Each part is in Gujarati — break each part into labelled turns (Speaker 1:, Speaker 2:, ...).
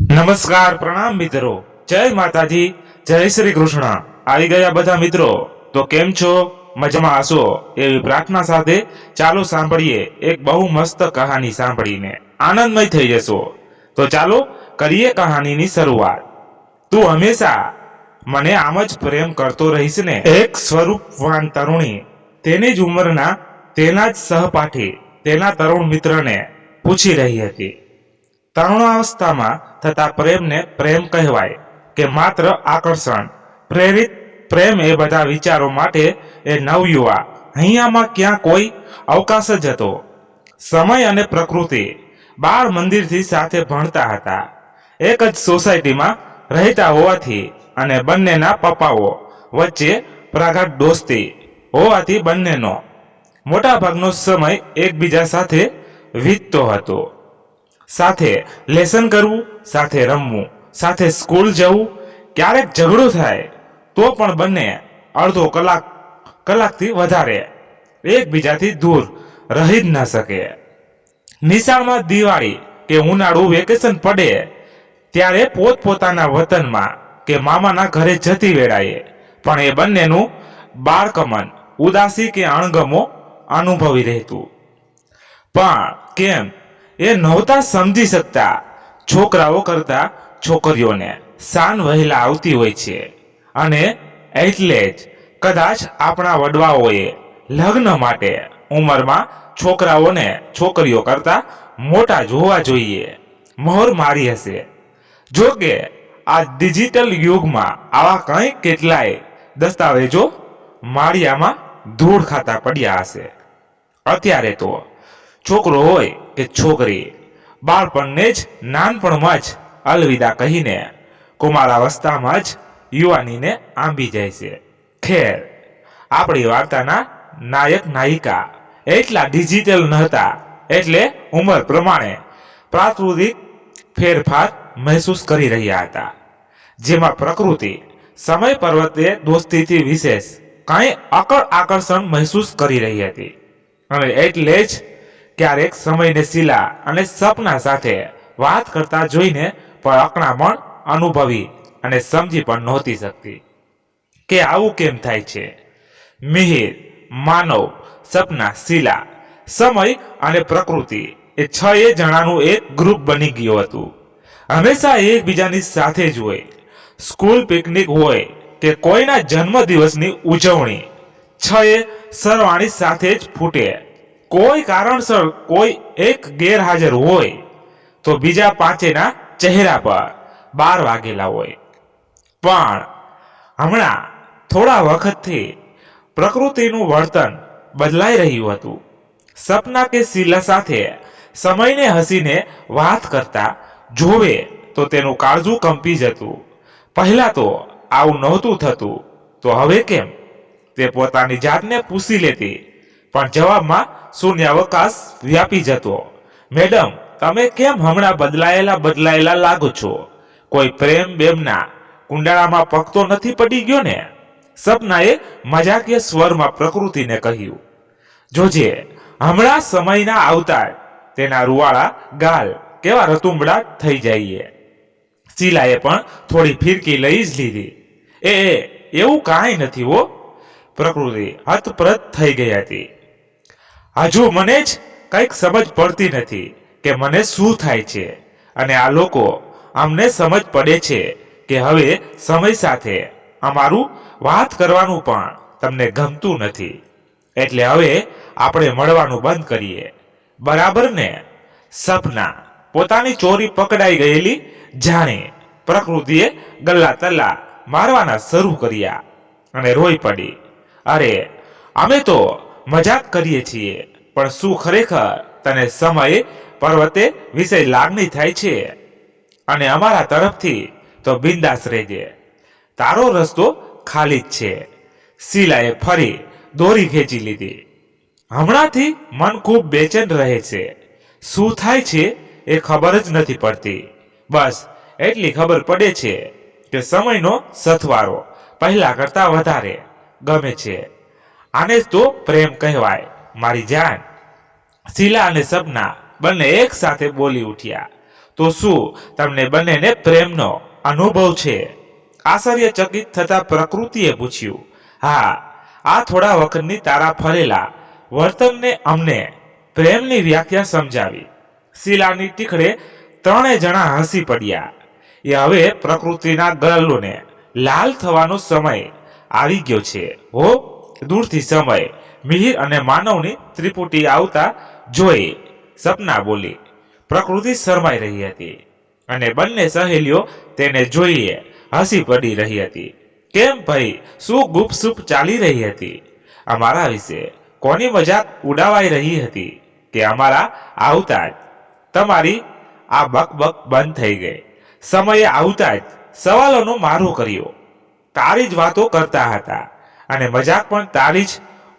Speaker 1: નમસ્કાર, પ્રણામ મિત્રો, જય માતાજી, જય શ્રી કૃષ્ણ। આવી ગયા બધા મિત્રો, તો કેમ છો? મજામાં હશો એવી પ્રાર્થના સાથે ચાલો સાંભળીએ એક બહુ મસ્ત કહાની સાંભળીને આનંદમય થઈ જશો। તો ચાલો કરીએ કહાનીની શરૂઆત। તું હંમેશા મને આમ જ પ્રેમ કરતો રહીશ ને? એક સ્વરૂપવાન તરુણી તેની જ ઉંમરના તેના જ સહપાઠી તેના તરુણ મિત્રને પૂછી રહી હતી, તરુણાવસ્થામાં થતા પ્રેમને પ્રેમ કહેવાય કે માત્ર આકર્ષણ પ્રેરિત પ્રેમ? એ બધા વિચારો માટે એ નવયુવા અહીંયામાં ક્યાં કોઈ અવકાશ જ હતો। સમય અને પ્રકૃતિ બાળ મંદિરથી સાથે ભણતા હતા, એક જ સોસાયટીમાં રહેતા હોવાથી અને બંનેના પપ્પાઓ વચ્ચે પ્રગાઢ દોસ્તી હોવાથી બંનેનો મોટાભાગનો સમય એકબીજા સાથે વીતતો હતો। સાથે લેસન કરવું, સાથે રમવું, સાથે સ્કૂલ જવું। ક્યારેક ઝઘડો થાય તો પણ બંને અડધો કલાકથી વધારે એકબીજાથી દૂર રહી જ ન શકે। નિશાળમાં દિવાળી કે ઉનાળુ વેકેશન પડે ત્યારે પોતપોતાના વતનમાં કે મામાના ઘરે જતી વેળાએ પણ એ બંનેનું બાળકમન ઉદાસી કે અણગમો અનુભવી રહેતું। પણ કેમ એ નહોતા સમજી શકતા, છોકરાઓ કરતા છોકરીઓને સાન વહેલા આવતી હોય છે અને એટલે જ કદાચ આપણા વડવાઓએ લગ્ન માટે ઉંમરમાં છોકરાઓને છોકરીઓ કરતા મોટા જોવા જોઈએ મહોર મારી હશે। જો કે આ ડિજિટલ યુગમાં આવા કંઈ કેટલાય દસ્તાવેજો માળિયામાં ધૂળ ખાતા પડ્યા હશે। અત્યારે તો છોકરો હોય કે છોકરી બાળપણને જ નાનપણમાં જ અલવિદા કહીને કુમારાવસ્થામાં જ યુવાનીને આંબી જાય છે। ખેર, આપણી વાર્તાના નાયક નાયિકા એટલા ડિજિટલ નહોતા, એટલે ઉંમર પ્રમાણે પ્રાકૃતિક ફેરફાર મહેસૂસ કરી રહ્યા હતા, જેમાં પ્રકૃતિ સમય પર્વતે દોસ્તીથી વિશેષ કંઈ આકર્ષણ મહેસૂસ કરી રહી હતી અને એટલે જ ક્યારેક સમયને શીલા અને સપના સાથે વાત કરતા જોઈને પણ અકળામણ અનુભવી અને સમજી પણ નહોતી શકતી કે આવું કેમ થાય છે। મિહિર, માનવ, સપના, શીલા, સમય અને પ્રકૃતિ એ 6 જણાનું એક ગ્રુપ બની ગયું હતું। હંમેશા એકબીજાની સાથે જ હોય, સ્કૂલ પિકનિક હોય કે કોઈના જન્મદિવસની ઉજવણી, 6 સરવાણી સાથે જ ફૂટે। કોઈ કારણસર કોઈ એક ગેરહાજર હોય તો બીજા 5ના ચહેરા પર 12 વાગેલા હોય। પણ હમણાં થોડા વખતથી પ્રકૃતિનું વર્તન બદલાઈ રહ્યું હતું। સપના કે શીલા સાથે સમયને હસીને વાત કરતા જોવે તો તેનું કાળજું કંપી જતું। પહેલા તો આવું નહોતું થતું, તો હવે કેમ? તે પોતાની જાતને પૂછી લેતી, પણ જવાબમાં શૂન્યાવકાશ વ્યાપી જતો। મેડમ, તમે કેમ હમણાં બદલાયેલા લાગો છો? કોઈ પ્રેમ બેમના કુંડાળામાં પગ નથી પડી ગયો ને? સપનાએ મજાકીય સ્વરમાં પ્રકૃતિને કહ્યું। જોજે, હમણાં સમયના આવતા તેના રૂવાળા ગાલ કેવા રતુંબડા થઈ જાય। શીલાએ પણ થોડી ફિરકી લઈ જ લીધી। એવું કાંઈ નથી હો, પ્રકૃતિ હતપ્રત થઈ ગઈ હતી। હજુ મને જ કંઈક સમજ પડતી નથી કે મને શું થાય છે, અને આ લોકો અમને સમજ પડે છે કે હવે સમય સાથે અમારું વાત કરવાનું પણ તમને ગમતું નથી, એટલે હવે આપણે મળવાનું બંધ કરીએ, બરાબર ને? સપના પોતાની ચોરી પકડાઈ ગયેલી જાણે પ્રકૃતિએ ગલ્લા તલ્લા મારવાના શરૂ કર્યા અને રોઈ પડી। અરે, અમે તો મજાક કરીએ છીએ, પણ શું ખરેખર તને સમય પર્વતે વિશે લાગણી થાય છે? અને અમારા તરફથી તો બિંદાસ રહેજે, તારો રસ્તો ખાલી જ છે। શીલાએ ફરી દોરી ખેંચી લીધી। હમણાંથી મન ખૂબ બેચેન રહે છે, શું થાય છે એ ખબર જ નથી પડતી। બસ એટલી ખબર પડે છે કે સમયનો સથવારો પહેલા કરતા વધારે ગમે છે। આને જ તો પ્રેમ કહેવાય મારી જાન। શીલા અને સપના બંને એક સાથે બોલી ઉઠ્યા। તો શું તમને બંનેને પ્રેમનો અનુભવ છે? આશ્ચર્યચકિત થતા પ્રકૃતિએ પૂછ્યું. હા, આ થોડા વખતની તારા ફરેલા વર્તનને અમને પ્રેમની વ્યાખ્યા સમજાવી. શીલાની ટીખડે ત્રણેય જણા હસી પડ્યા. એ હવે પ્રકૃતિના ગલોને લાલ થવાનો સમય આવી ગયો છે. હો, દૂરથી સમય મિહિર અને માનવની ત્રિપુટી આવતા જોઈ સપના બોલી. પ્રકૃતિ શરમાઈ રહી હતી અને બંને સહેલીઓ તેને જોઈએ હસી પડી રહી હતી. કેમ ભાઈ, શું ગુપસુપ ચાલી રહી હતી? અમારા વિશે કોની મજાક ઉડાવાઈ રહી હતી કે અમારા આવતા જ તમારી આ બકબક બંધ થઈ ગઈ? સમયે આવતા જ સવાલોનો મારો કર્યો. તારી જ વાતો કરતા હતા અને મજાક પણ તારી જ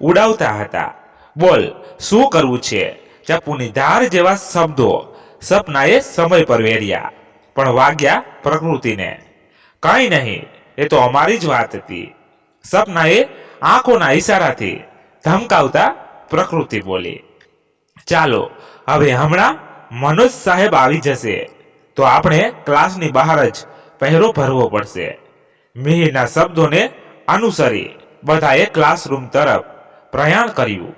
Speaker 1: ઉડાવતા હતા. બોલ, શું કરવું છે? ચપ્પુની ધાર જેવા શબ્દો સપનાએ સમય પર વેર્યા, પણ વાગ્યા પ્રકૃતિને. કઈ નહીં, એ તો અમારી જ વાત હતી. સપનાએ આંખોના ઈશારાથી ધમકાવતા પ્રકૃતિ બોલી. ચાલો, હવે હમણાં મનોજ સાહેબ આવી જશે તો આપણે ક્લાસની બહાર જ પહેરો ભરવો પડશે. મિહિરના શબ્દોને અનુસરી બધાએ ક્લાસરૂમ તરફ પ્રયાણ કર્યું.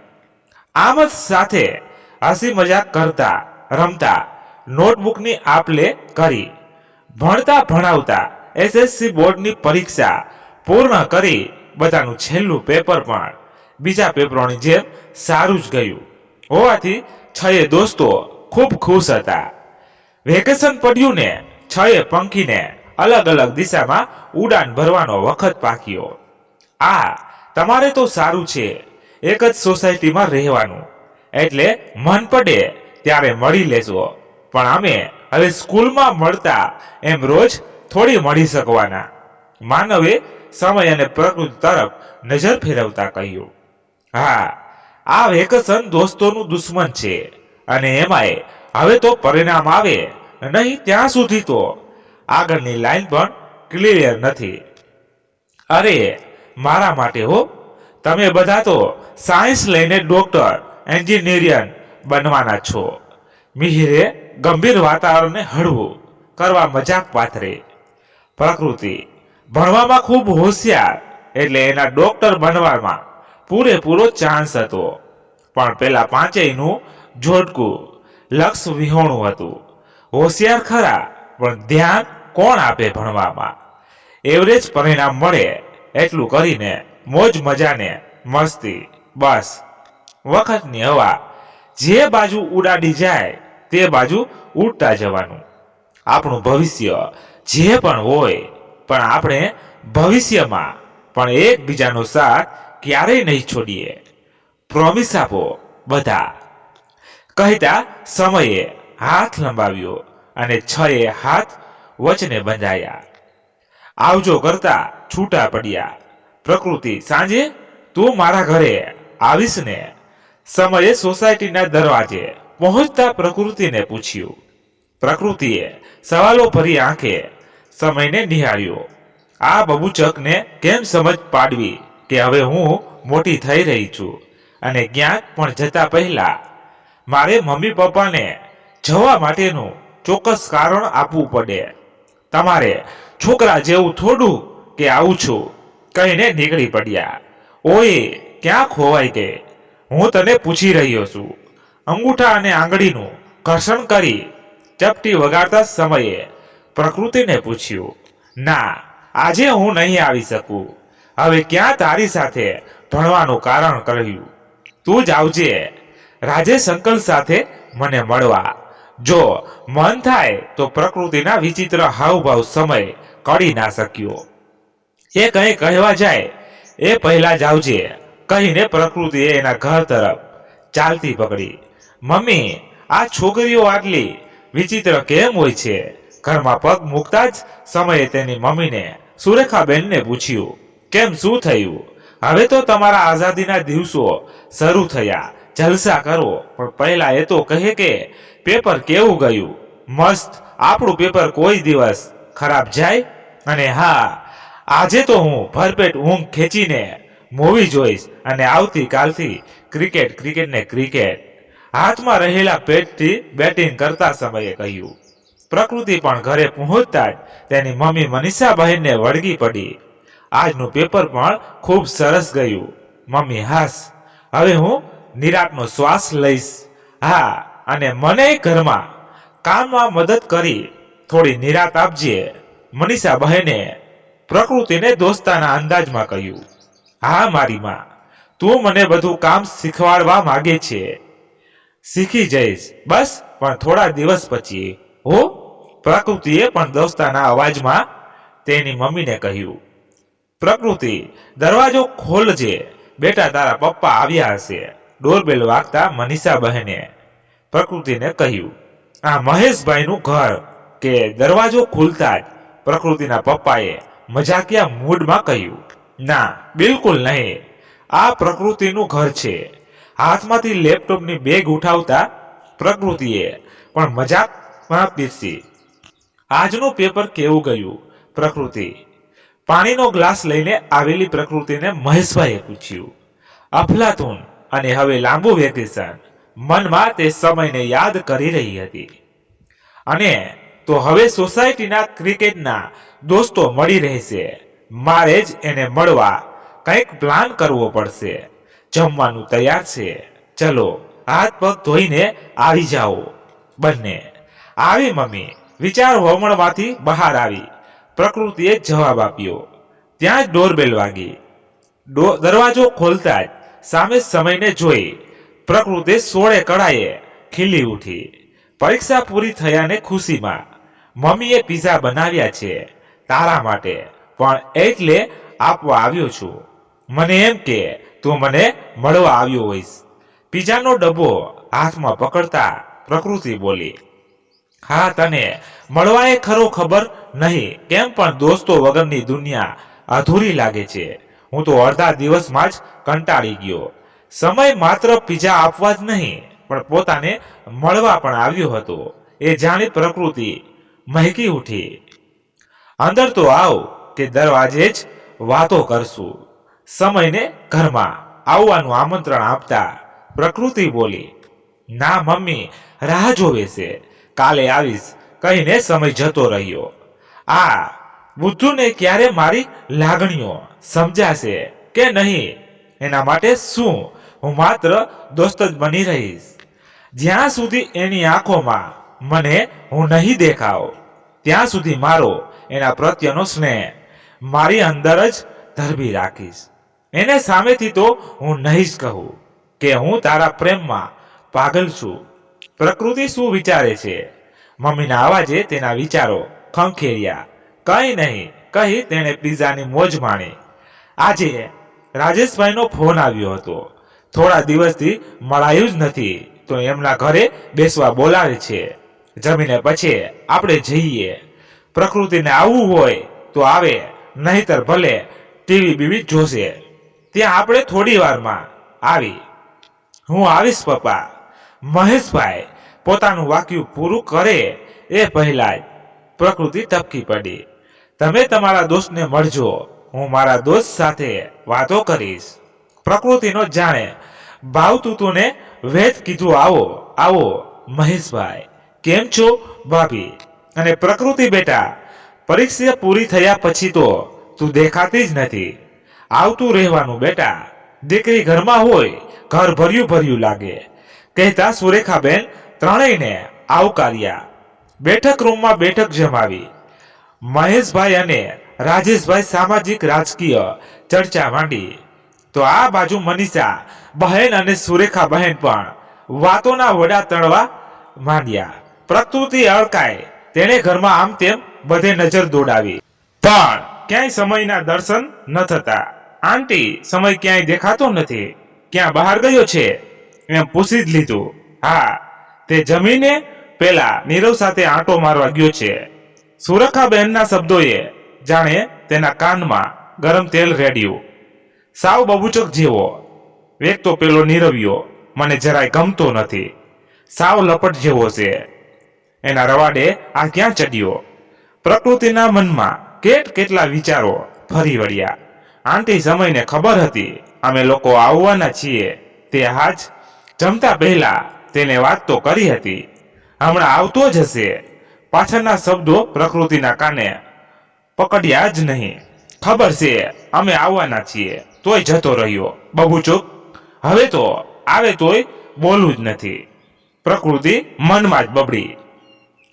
Speaker 1: આમ જ સાથે હસી મજાક કરતા રમતા નોટબુકની આપ-લે કરી. ભણતા ભણાવતા એસએસસી બોર્ડની પરીક્ષા પૂર્ણ કરી બધાનું છેલ્લું પેપર પણ બીજા પેપરોની જેમ સારું જ ગયું હોવાથી છએ દોસ્તો ખૂબ ખુશ હતા. વેકેશન પડ્યું ને છએ પંખીને અલગ અલગ દિશામાં ઉડાન ભરવાનો વખત પાક્યો. આ તમારે તો સારું છે, એક જ સોસાયટીમાં રહેવાનું, એટલે મન પડે ત્યારે મળી લેજો. પણ અમે હવે સ્કૂલમાં મળતા એમ રોજ થોડી મળી શકવાના. માનવે સમય અને પ્રકૃતિ તરફ નજર ફેરવતા કહ્યું. હા, આ વેકેશન દોસ્તોનું દુશ્મન છે અને એમાંય હવે તો પરિણામ આવે નહીં ત્યાં સુધી તો આગળની લાઈન પણ ક્લિયર નથી. અરે મારા માટે હો, તમે બધા તો સાયન્સ લઈને ડોક્ટર એન્જિનિયર બનવાના છો. મિહિરે ગંભીર વાતાવરણને હળવું કરવા મજાક પાથરે. પ્રકૃતિ ભણવામાં ખૂબ હોશિયાર એટલે એના ડોક્ટર બનવામાં પૂરેપૂરો ચાન્સ હતો. પણ પેલા પાંચેયનું જોડકું લક્ષ્ય વિહોણું હતું. હોશિયાર ખરા, પણ ધ્યાન કોણ આપે ભણવામાં? એવરેજ પરિણામ મળે એટલું કરીને મોજ મજાને મસ્તી, બસ વખતની હવા જે બાજુ ઉડાડી જાય તે બાજુ ઉડતા જવાનું. આપણું ભવિષ્ય જે પણ હોય, પણ આપણે ભવિષ્યમાં પણ એકબીજાનો સાથ ક્યારેય નહીં છોડીએ. પ્રોમિસ આપો બધા, કહેતા સમયે હાથ લંબાવ્યો અને છએ હાથ વચને બંધાયા. આવજો કરતા છૂટા પડ્યા. પ્રકૃતિ, સાંજે તું મારા ઘરે આવીશ ને? સમયે સોસાયટીના દરવાજે પહોંચતા પ્રકૃતિને પૂછ્યું. પ્રકૃતિએ સવાલો ભરી આંખે સમયને નિહાળ્યો. આ બબૂચકને કેમ સમજ પાડવી કે હવે હું મોટી થઈ રહી છું અને ક્યાંક પણ જતા પહેલા મારે મમ્મી પપ્પાને જવા માટેનું ચોક્કસ કારણ આપવું પડે. તમારે છોકરા જેવું થોડું કે આવું છું કહીને નીકળી પડ્યા. ઓય, ક્યાં ખોવાઈ ગઈ? હું તને પૂછી રહ્યો છું. અંગૂઠા અને આંગળીનું ઘર્ષણ કરી ચપટી વગાડતા સમયે પ્રકૃતિને પૂછ્યું. ના, આજે હું નહીં આવી શકું. હવે ક્યાં તારી સાથે ભણવાનું કારણ કહ્યું. તું જ આવજે રાજેશ અંકલ સાથે મને મળવા. જો મન થાય તો પ્રકૃતિના વિચિત્ર હાવભાવ સમય કડી ના શક્યો. એ કંઈ કહેવા જાય એ પહેલા જ આવજે કહીને પ્રકૃતિએ એના ઘર તરફ ચાલતી પકડી. મમ્મી, આ છોકરીઓ આટલી વિચિત્ર કેમ હોય છે? ઘરમાં પગ મૂકતા જ સમયે તેની મમ્મીને સુરેખાબેનને પૂછ્યું. કેમ, શું થયું? હવે તો તમારા આઝાદીના દિવસો શરૂ થયા, જલસા કરો. પણ પહેલા એ તો કહે કે પેપર કેવું ગયું? મસ્ત. આપણું પેપર કોઈ દિવસ ખરાબ જાય? અને હા, આજે તો હું ભરપેટ ઊંઘ ખેંચીને મૂવી જોઈશ અને આવતીકાલથી ક્રિકેટ ને ક્રિકેટ. હાથમાં રહેલા પેટથી બેટિંગ કરતા સમયે કહ્યું. પ્રકૃતિ પણ ઘરે પહોંચતા જ તેની મમ્મી મનીષાબહેનને વળગી પડી. આજનું પેપર પણ ખૂબ સરસ ગયું મમ્મી. હાસ, હવે હું નિરાંતનો શ્વાસ લઈશ. હા, અને મને ઘરમાં કામમાં મદદ કરી થોડી નિરાંત આપજે, મનીષાબહેને પ્રકૃતિને દોસ્તાના અંદાજમાં કહ્યું. હા મારી માં, તું મને બધું કામ શીખવાડવા માંગે છે. શીખી જઈશ, બસ પણ થોડા દિવસ પછી હો, પ્રકૃતિએ પણ દોસ્તાના અવાજમાં તેની મમ્મીને કહ્યું. પ્રકૃતિ, દરવાજો ખોલજે બેટા, તારા પપ્પા આવ્યા હશે. ડોરબેલ વાગતા મનીષાબહેને પ્રકૃતિને કહ્યું. આ મહેશભાઈનું ઘર કે દરવાજો ખુલતા જ પ્રકૃતિના પપ્પાએ મજાકિયા મૂડમાં કહ્યું. ના, બિલકુલ નહીં, આ પ્રકૃતિનું ઘર છે. હાથમાંથી લેપટોપની બેગ ઉઠાવતા પ્રકૃતિએ પણ મજાકમાં પીરસી. આજનું પેપર કેવું ગયું પ્રકૃતિ? પાણીનો ગ્લાસ લઈને આવેલી પ્રકૃતિને મહેશભાઈએ પૂછ્યું. અફલાતુન અને હવે લાંબુ વેકેશન. મનમાં તે સમયને યાદ કરી રહી હતી. અને તો હવે સોસાયટીના ક્રિકેટના દોસ્તો મળી રહેશે. મારે જ એને મળવા કંઈક પ્લાન કરવો પડશે. જમવાનું તૈયાર છે, ચલો હાથ પગ ધોઈને આવી જાઓ બંને. આવી મમ્મી વિચાર વમણમાંથી બહાર આવી. પ્રકૃતિએ જવાબ આપ્યો. ત્યાં જ ડોરબેલ વાગી. દરવાજો ખોલતા જ સામે સમયને જોઈ પ્રકૃતિ સોળે કળાએ ખીલી ઉઠી. પરીક્ષા પૂરી થયાને ખુશીમાં. મમ્મીએ પીઝા બનાવ્યા છે તારા માટે, પણ એટલે આપવા આવ્યો છું. મને એમ કે તું મને મળવા આવ્યો હોઈશ. પીઝાનો ડબ્બો હાથમાં પકડતા પ્રકૃતિ બોલી. હા, તને મળવા એ ખરો ખબર નહીં કેમ, પણ દોસ્તો વગરની દુનિયા અધૂરી લાગે છે. હું તો અડધા દિવસમાં જ કંટાળી ગયો. સમય માત્ર પીઝા આપવા જ નહીં પણ પોતાને મળવા પણ આવ્યો હતો. એ જાણી પ્રકૃતિ મહેકી ઉઠી. અંદર તો આવ કે દરવાજે જ વાતો કરશું. સમયને ઘરમાં આવવાનું આમંત્રણ આપતા પ્રકૃતિ બોલી. ના મમ્મી રાહ જોવે છે, કાલે આવીશ કહીને સમય જતો રહ્યો. આ બુદ્ધુને ક્યારે મારી લાગણીઓ સમજાશે કે નહીં, એના માટે શું હું માત્ર દોસ્ત જ બની રહીશ. જ્યાં સુધી એની આંખોમાં મને હું નહીં દેખાવ ત્યાં સુધી મારો એના પ્રત્યેનો સ્નેહ મારી અંદર જ ધરબી રાખીશ. એને સામેથી તો હું નહીં જ કહું કે હું તારા પ્રેમમાં પાગલ છું. પ્રકૃતિ શું વિચારે છે? મમ્મીના અવાજે તેના વિચારો ખંખેર્યા. કંઈ નહીં કહી તેણે પીઝાની મોજ માણી. આજે રાજેશભાઈનો ફોન આવ્યો હતો. થોડા દિવસથી મળાયું જ નથી તો એમના ઘરે બેસવા બોલાવે છે. જમીને પછી આપણે જઈએ. પ્રકૃતિને આવવું હોય તો આવે, નહીતર ભલે ટીવી બીવી જોશે. ત્યાં આપણે થોડી વારમાં આવી. હું આવીશ પપ્પા. મહેશભાઈ પોતાનું વાક્ય પૂરું કરે એ પહેલા જ પ્રકૃતિ ટપકી પડી. તમે તમારા દોસ્તને મળજો, હું મારા દોસ્ત સાથે વાતો કરીશ. પ્રકૃતિનો જાણે ભાવતૂતુને વેદ કીધું. આવો આવો મહેશભાઈ, કેમ છો ભાભી? અને પ્રકૃતિ બેટા, પરીક્ષા પૂરી થયા પછી તો તું દેખાતી જ નથી. આવતું રહેવાનું બેટા. દીકરી ઘરમાં હોય ઘર ભર્યું ભર્યું લાગે, કહેતા સુરેખાબેન ત્રણેયને આવકાર્યા. બેઠક રૂમમાં બેઠક જમાવી. મહેશભાઈ અને રાજેશભાઈ સામાજિક રાજકીય ચર્ચા માંડી તો આ બાજુ મનીષા બહેન અને સુરેખા બહેન પણ વાતોના વડા તળવા માંડ્યા. પ્રકૃતિ અળકાય. તેણે ઘરમાં આમ તેમ બધે નજર દોડાવી, પણ ક્યાંય સમયના દર્શન ન થતા. આંટી, સમય ક્યાંય દેખાતો નથી, ક્યાં બહાર ગયો છે એમ પૂછી જ લીધું. હા, તે જમીને પેલા નીરવ સાથે આંટો મારવા ગયો છે. સુરેખાબહેનના શબ્દોએ જાણે તેના કાનમાં ગરમ તેલ રેડ્યું. સાવ બબુચક જેવો. એક તો પેલો નીરવ્યો મને જરાય ગમતો નથી, સાવ લપટ જેવો છે. એના રવાડે આ ક્યાં ચડ્યો? પ્રકૃતિના મનમાં કેટલા વિચારો ફરી વળ્યા. આંટી સમયને ખબર હતી અમે લોકો આવવાના છીએ. તે હાજ જમતા પહેલા તેને વાત તો કરી હતી, હમણાં આવતો જ હશે. પાછળના શબ્દો પ્રકૃતિના કાને પકડ્યા જ નહીં. ખબર છે અમે આવવાના છીએ, તોય જતો રહ્યો. બબૂચુક હવે તો આવે તોય બોલવું જ નથી. પ્રકૃતિ મનમાં જ બબડી.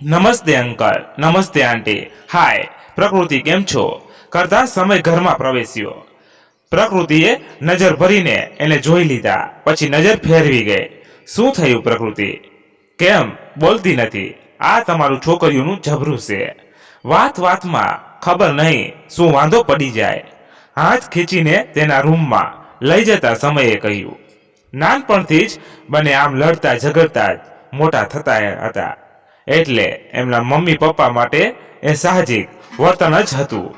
Speaker 1: નમસ્તે અંકલ, નમસ્તે આંટી, હાય પ્રકૃતિ કેમ છો કરતા સમય ઘરમાં પ્રવેશ્યો. પ્રકૃતિએ નજર ભરીને એને જોઈ લીધા, પછી નજર ફેરવી ગઈ. શું થયું પ્રકૃતિ, કેમ બોલતી નથી? આ તમારું છોકરીઓનું જબરું છે. વાત વાતમાં ખબર નહીં શું વાંધો પડી જાય. હાથ ખીચીને તેના રૂમમાં લઈ જતા સમયે કહ્યું. નાનપણથી જ બંને આમ લડતા ઝઘડતા જ મોટા થતા હતા, એટલે એમના મમ્મી પપ્પા માટે એ સાહજિક વર્તન જ હતું.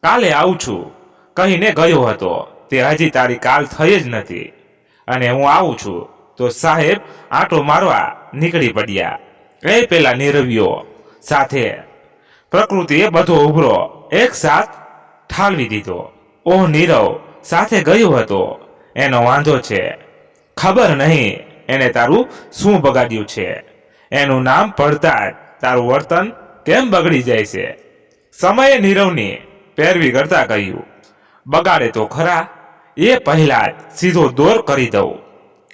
Speaker 1: કાલે આવું છું કહીને ગયો હતો, તે હજી તારી કાલ થઈ જ નથી, અને હું આવું છું તો સાહેબ આંટો મારવા નીકળી પડ્યા. એ પેલા નીરવ્યો સાથે પ્રકૃતિએ બધો ઉભરો એક સાથ ઠાલવી દીધો. ઓહ નીરવ સાથે ગયો હતો, એનો વાંધો છે. ખબર નહીં એને તારું શું બગાડ્યું છે. એનું નામ પડતા જ તારું વર્તન કેમ બગડી જાય છે. સમયે નીરવની પેરવી કરતા કહ્યું. બગાડે તો ખરા, એ પહેલા જ સીધો દોર કરી દઉં.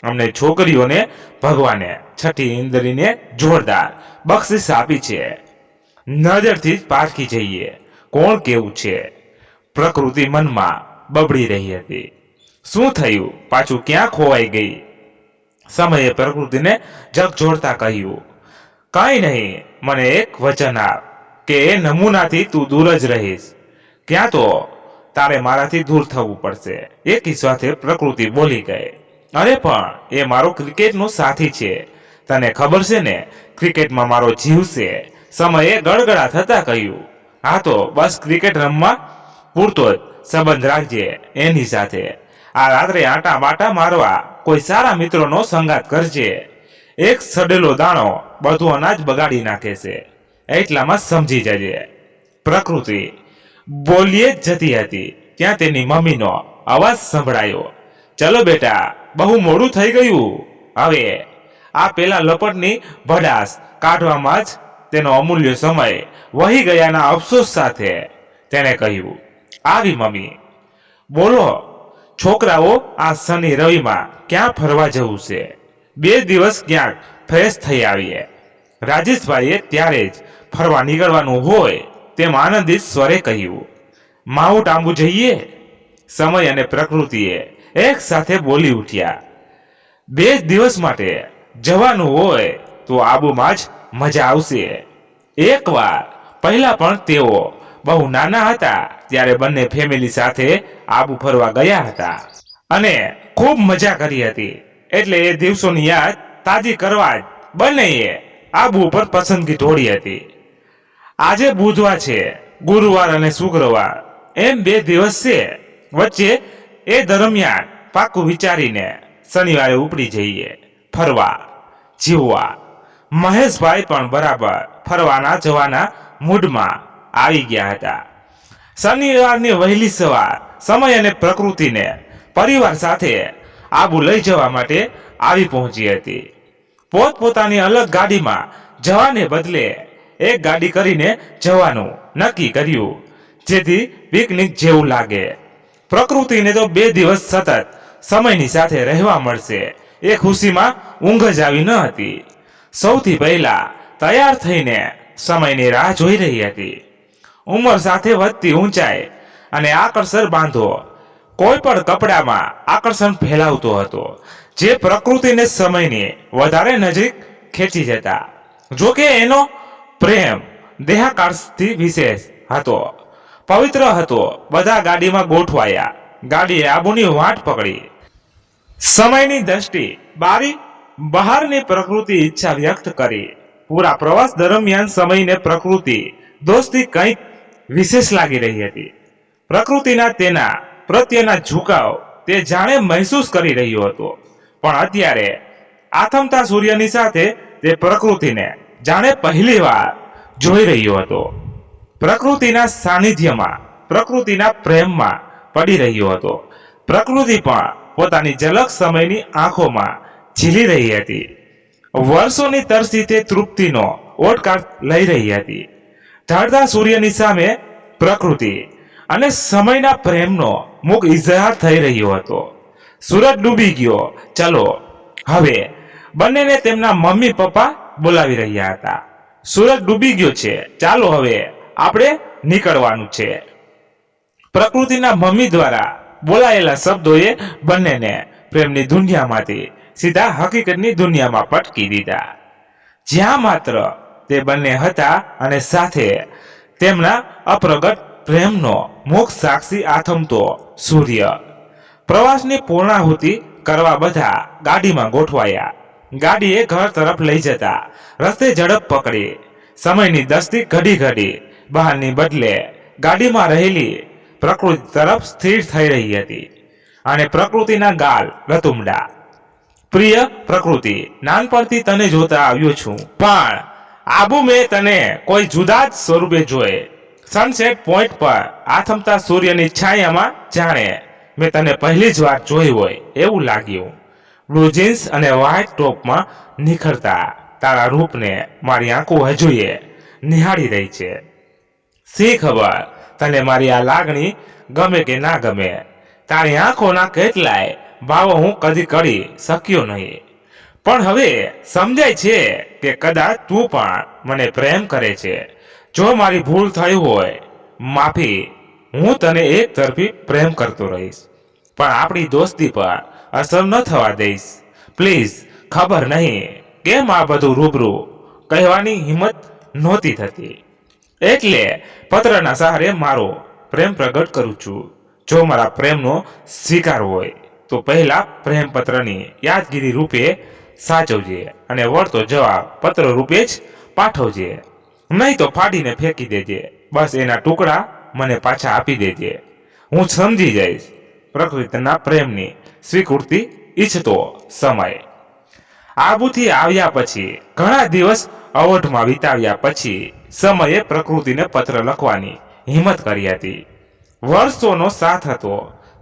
Speaker 1: અમને છોકરીઓને ભગવાને છઠ્ઠી ઇન્દ્રીને જોરદાર બક્ષિસ આપી છે. નજરથી જ પારખી જઈએ કોણ કેવું છે. પ્રકૃતિ મનમાં બબડી રહી હતી. શું થયું, પાછું ક્યાં ખોવાઈ ગઈ? સમયે પ્રકૃતિને જગ જોડતા કહ્યું. કાંઈ નહીં, મને એક વચન આપ કે એ નમૂનાથી તું દૂર જ રહીશ. ક્યાં તો તારે મારાથી દૂર થવું પડશે. એકી સાથે પ્રકૃતિ બોલી ગઈ. અરે પણ એ મારો ક્રિકેટનો સાથી છે, તને ખબર છે ને, ક્રિકેટમાં મારો જીવ છે. સમયે ગળગળા થતા કહ્યું. હા તો બસ ક્રિકેટ રમવા પૂરતો જ સંબંધ રાખજે એની સાથે. આ રાત્રે આટા બાટા મારવા કોઈ સારા મિત્રોનો સંગાત કરજે. એક સડેલો દાણો બધું અનાજ બગાડી નાખે છે, એટલામાં સમજી જજે. પ્રકૃતિ બોલીએ જ જતી હતી ત્યાં તેની મમ્મીનો અવાજ સંભળાયો. ચલો બેટા, બહુ મોડું થઈ ગયું. હવે આ પેલા લપટની ભડાસ કાઢવામાં જ તેનો અમૂલ્ય સમય વહી ગયાના અફસોસ સાથે તેણે કહ્યું. આવી મમ્મી. બોલો છોકરાઓ, આ શનિ રવિમાં ક્યાં ફરવા જવું છે? 2 દિવસ ક્યાંક ફ્રેશ થઈ આવીએ. રાજેશભાઈએ ત્યારે જ ફરવા નીકળવાનું હોય તેમ આનંદિત સ્વરે કહ્યું. માઉન્ટ આંબુ જઈએ? સમય અને પ્રકૃતિએ એક સાથે બોલી ઉઠ્યા. 2 દિવસ માટે જવાનું હોય તો આબુમાં જ મજા આવશે. એકવાર પહેલા પણ તેઓ બહુ નાના હતા ત્યારે બંને ફેમિલી સાથે આબુ ફરવા ગયા હતા અને ખૂબ મજા કરી હતી. એટલે એ દિવસોની યાદ તાજી કરવા જ બંનેએ આબુ ઉપર પસંદગી ઢોળી હતી. આજે બુધવાર છે, ગુરુવાર અને શુક્રવાર એમ 2 દિવસ છે વચ્ચે. એ દરમિયાન પાકું વિચારીને શનિવારે ઉપડી જઈએ ફરવા જીવવા. મહેશભાઈ પણ બરાબર ફરવાના જવાના મૂડમાં આવી ગયા હતા. શનિવારની વહેલી સવાર સમય અને પ્રકૃતિને પરિવાર સાથે આબુ લઈ જવા માટે આવી પહોંચી હતી. પોતપોતાની અલગ ગાડીમાં જવાને બદલે એક ગાડી કરીને જવાનું નક્કી કર્યું, જેથી પિકનિક જેવું લાગે. પ્રકૃતિને તો 2 દિવસ સતત સમયની સાથે રહેવા મળશે એ ખુશીમાં ઊંઘ જ આવી ન હતી. સૌથી પહેલા તૈયાર થઈને સમયની રાહ જોઈ રહી હતી. ઉંમર સાથે વધતી ઊંચાઈ અને આકર્ષણ બાંધો કોઈ પણ કપડામાં આકર્ષણ ફેલાવતો હતો, જે પ્રકૃતિને સમયની વધારે નજીક ખેંચી જતા. જોકે એનો પ્રેમ દેહાકાશથી વિશેષ હતો, પવિત્ર હતો. બધા ગાડીમાં ગોઠવાયા. ગાડીએ આબુની વાટ પકડી. સમયની દ્રષ્ટિ બારી બહારની પ્રકૃતિ ઈચ્છા વ્યક્ત કરી. પૂરા પ્રવાસ દરમિયાન સમયને પ્રકૃતિ દોસ્તી કંઈક વિશેષ લાગી રહી હતી. પ્રકૃતિના તેના પ્રત્યેના ઝુકાવ તે જાણે મહેસૂસ કરી રહ્યો હતો. પણ અત્યારે આથમતા સૂર્યની સાથે તે પ્રકૃતિને જાણે પહેલી વાર જોઈ રહ્યો હતો. પ્રકૃતિના સાનિધ્યમાં, પ્રકૃતિના પ્રેમમાં પડી રહ્યો હતો. પ્રકૃતિ પણ પોતાની ઝલક સમયની આંખોમાં ઝીલી રહી હતી. વર્ષોની તરસી તે તૃપ્તિનો ઓટકાર લઈ રહી હતી. ઢળતા સૂર્યની સામે પ્રકૃતિ અને સમયના પ્રેમનો મુખ ઇઝહાર થઈ રહ્યો હતો. સૂરજ ડૂબી ગયો. ચલો હવે બંનેને તેમના મમ્મી પપ્પા બોલાવી રહ્યા હતા. સૂરજ ડૂબી ગયો છે, ચાલો હવે આપણે નીકળવાનું છે. પ્રકૃતિના મમ્મી દ્વારા બોલાયેલા શબ્દોએ બંનેને પ્રેમની દુનિયામાંથી સીધા હકીકતની દુનિયામાં પટકી દીધા, જ્યાં માત્ર તે બંને હતા અને સાથે તેમના અપ્રગટ પ્રેમનો મુખ સાક્ષી આથમતો સૂર્ય. પ્રવાસની પૂર્ણાહુતિ કરવા બધા ગાડીમાં ગોઠવાયા. ગાડીએ ઘર તરફ લઈ જતા રસ્તે ઝડપ પકડી. સમયની દસ્તી ઘડી ઘડી બહારની બદલે ગાડીમાં રહેલી પ્રકૃતિ તરફ સ્થિર થઈ રહી હતી અને પ્રકૃતિના ગાલ રતુમડા. પ્રિય પ્રકૃતિ, નાનપણથી તને જોતા આવ્યો છું, પણ આબુ મેં તને કોઈ જુદા જ સ્વરૂપે જોયે. સનસેટ પોઈન્ટ પર આથમતા સૂર્યની છાયામાં જાણે મેં તને પહેલી જ વાર જોઈ હોય એવું લાગ્યું. બ્લુ જીન્સ અને વ્હાઇટ ટોપમાં નિખરતા તારા રૂપને મારી આંખો હજુએ નિહાળી રહી છે. શી ખબર તને મારી આ લાગણી ગમે કે ના ગમે. તારી આંખોના કેટલાય ભાવો હું કદી કરી શક્યો નહીં, પણ હવે સમજાય છે કે કદાચ તું પણ મને પ્રેમ કરે છે. જો મારી ભૂલ થઈ હોય, માફી. હું તને એક તરફી પ્રેમ કરતો રહીશ, પણ આપણી દોસ્તી પર અસર ન થવા દઈશ. પ્લીઝ. ખબર નહીં કેમ આ બધું રૂબરૂ કહેવાની હિંમત નહોતી થતી, એટલે પત્રના સહારે મારો પ્રેમ પ્રગટ કરું છું. જો મારા પ્રેમનો સ્વીકાર હોય તો પહેલા પ્રેમ પત્રની યાદગીરી રૂપે સાચવજે અને વળતો જવાબ પત્ર રૂપે જ પાઠવજે. નહીં તો ફાડીને ફેંકી દેજે. બસ એના ટુકડા મને પાછા આપી દેજે. હું સમજી જઈશ. પ્રકૃતિના પ્રેમની સ્વીકૃતિ ઈચ્છતો સમય. આબુથી આવ્યા પછી ઘણા દિવસ અવઢમાં વિતાવ્યા પછી સમયે પ્રકૃતિને પત્ર લખવાની હિંમત કરી હતી. વર્ષોનો સાથ હતો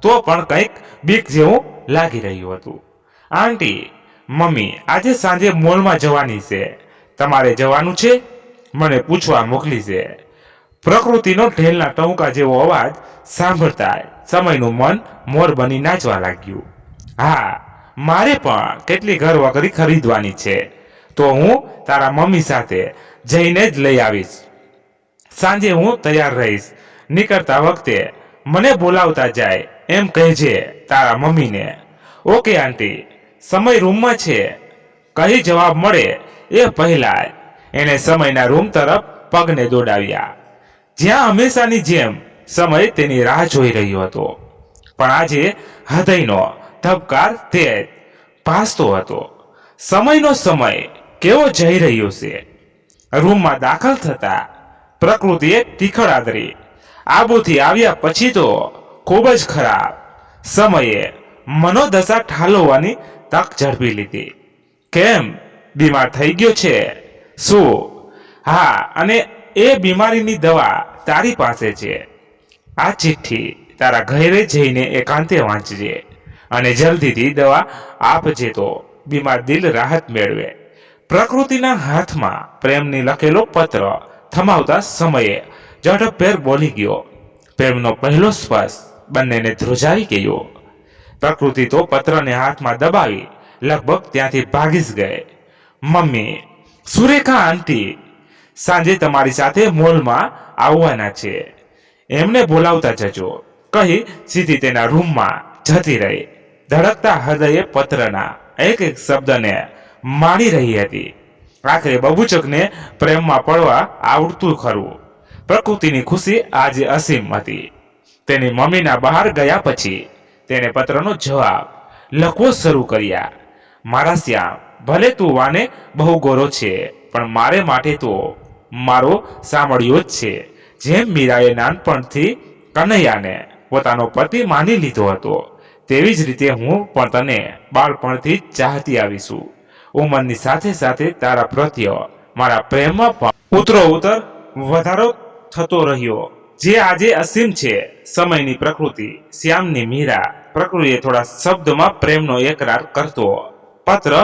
Speaker 1: તો પણ કંઈક બીક જેવું લાગી રહ્યું હતું. આંટી, મમ્મી આજે સાંજે મોલમાં જવાની છે, તમારે જવાનું છે? મને પૂછવા મોકલી છે. પ્રકૃતિનો ઢેલના ટહુકા જેવો અવાજ સાંભળતા સમયનું મન મોર બની નાચવા લાગ્યું. હા, મારે પણ કેટલી ઘર વગરી ખરીદવાની છે, તો હું તારા મમ્મી સાથે જઈને જ લઈ આવીશ. સાંજે હું તૈયાર રહીશ. નીકળતા વખતે મને બોલાવતા જાય એમ કહેજે તારા મમ્મીને. Okay aunty. સમય રૂમમાં છે, કહી જવાબ મળે એ પહેલા જ એણે સમયના રૂમ તરફ પગને દોડાવ્યા, જ્યાં હંમેશાની જેમ સમય તેની રાહ જોઈ રહ્યો હતો. પણ આજે હૃદયનો ધબકાર તેજ ભાસતો હતો. સમયનો સમય કેવો જઈ રહ્યો છે. રૂમમાં દાખલ થતા પ્રકૃતિએ તીખળ આદરી. આબુથી આવ્યા પછી તો ખૂબ જ ખરાબ. સમયે મનોદશા ઠાલવવાની તક ઝડપી લીધી. કેમ, બીમાર થઈ ગયો છે શું? હા, અને એ બીમારીની દવા તારી પાસે છે. આ ચિઠ્ઠી તારા ઘરે જઈને એકાંતે વાંચજે અને જલ્દીથી દવા આપજે તો બીમાર દિલ રાહત મેળવે. પ્રકૃતિના હાથમાં પ્રેમની લખેલો પત્ર થમાવતા સમયે ઝડપભેર બોલી ગયો. પ્રેમનો પહેલો સ્પર્શ બંનેને ધ્રુજાવી ગયો. પ્રકૃતિ તો પત્રને હાથમાં દબાવી લગભગ ત્યાંથી ભાગી જ ગઈ. મમ્મી, સુરેખા આંટી સાંજે તમારી સાથે મોલમાં આવવાના છે, એમને બોલાવતા જજો, કહી સીધી તેના રૂમમાં જતી રહી. ધડકતા હૃદયે પત્રના એક એક શબ્દને માણી રહી હતી. આખરે બબુચકને પ્રેમમાં પડવા આવડતું ખરું. પ્રકૃતિની ખુશી આજે અસીમ હતી. તેની મમ્મીના બહાર ગયા પછી તેને પત્રનો જવાબ લખવો શરૂ કર્યા. મારા શ્યામ, ભલે તું વાને બહુ ગોરો છે, પણ મારે માટે તો મારો સાંભળ્યો જ છે. જેમ મીરાએ નાનપણથી કનૈયાને પોતાનો પતિ માની લીધો હતો, તેવી જ રીતે હું પણ તને બાળપણથી જ ચાહતી આવીશું. ઉંમરની સાથે સાથે તારા પ્રત્યે મારા પ્રેમમાં પણ ઉત્તરોત્તર વધારો થતો રહ્યો, જે આજે અસીમ છે. સમયની પ્રકૃતિ, શ્યામની મીરા. પ્રકૃતિએ થોડા શબ્દમાં પ્રેમનો એકરાર કરતો પત્ર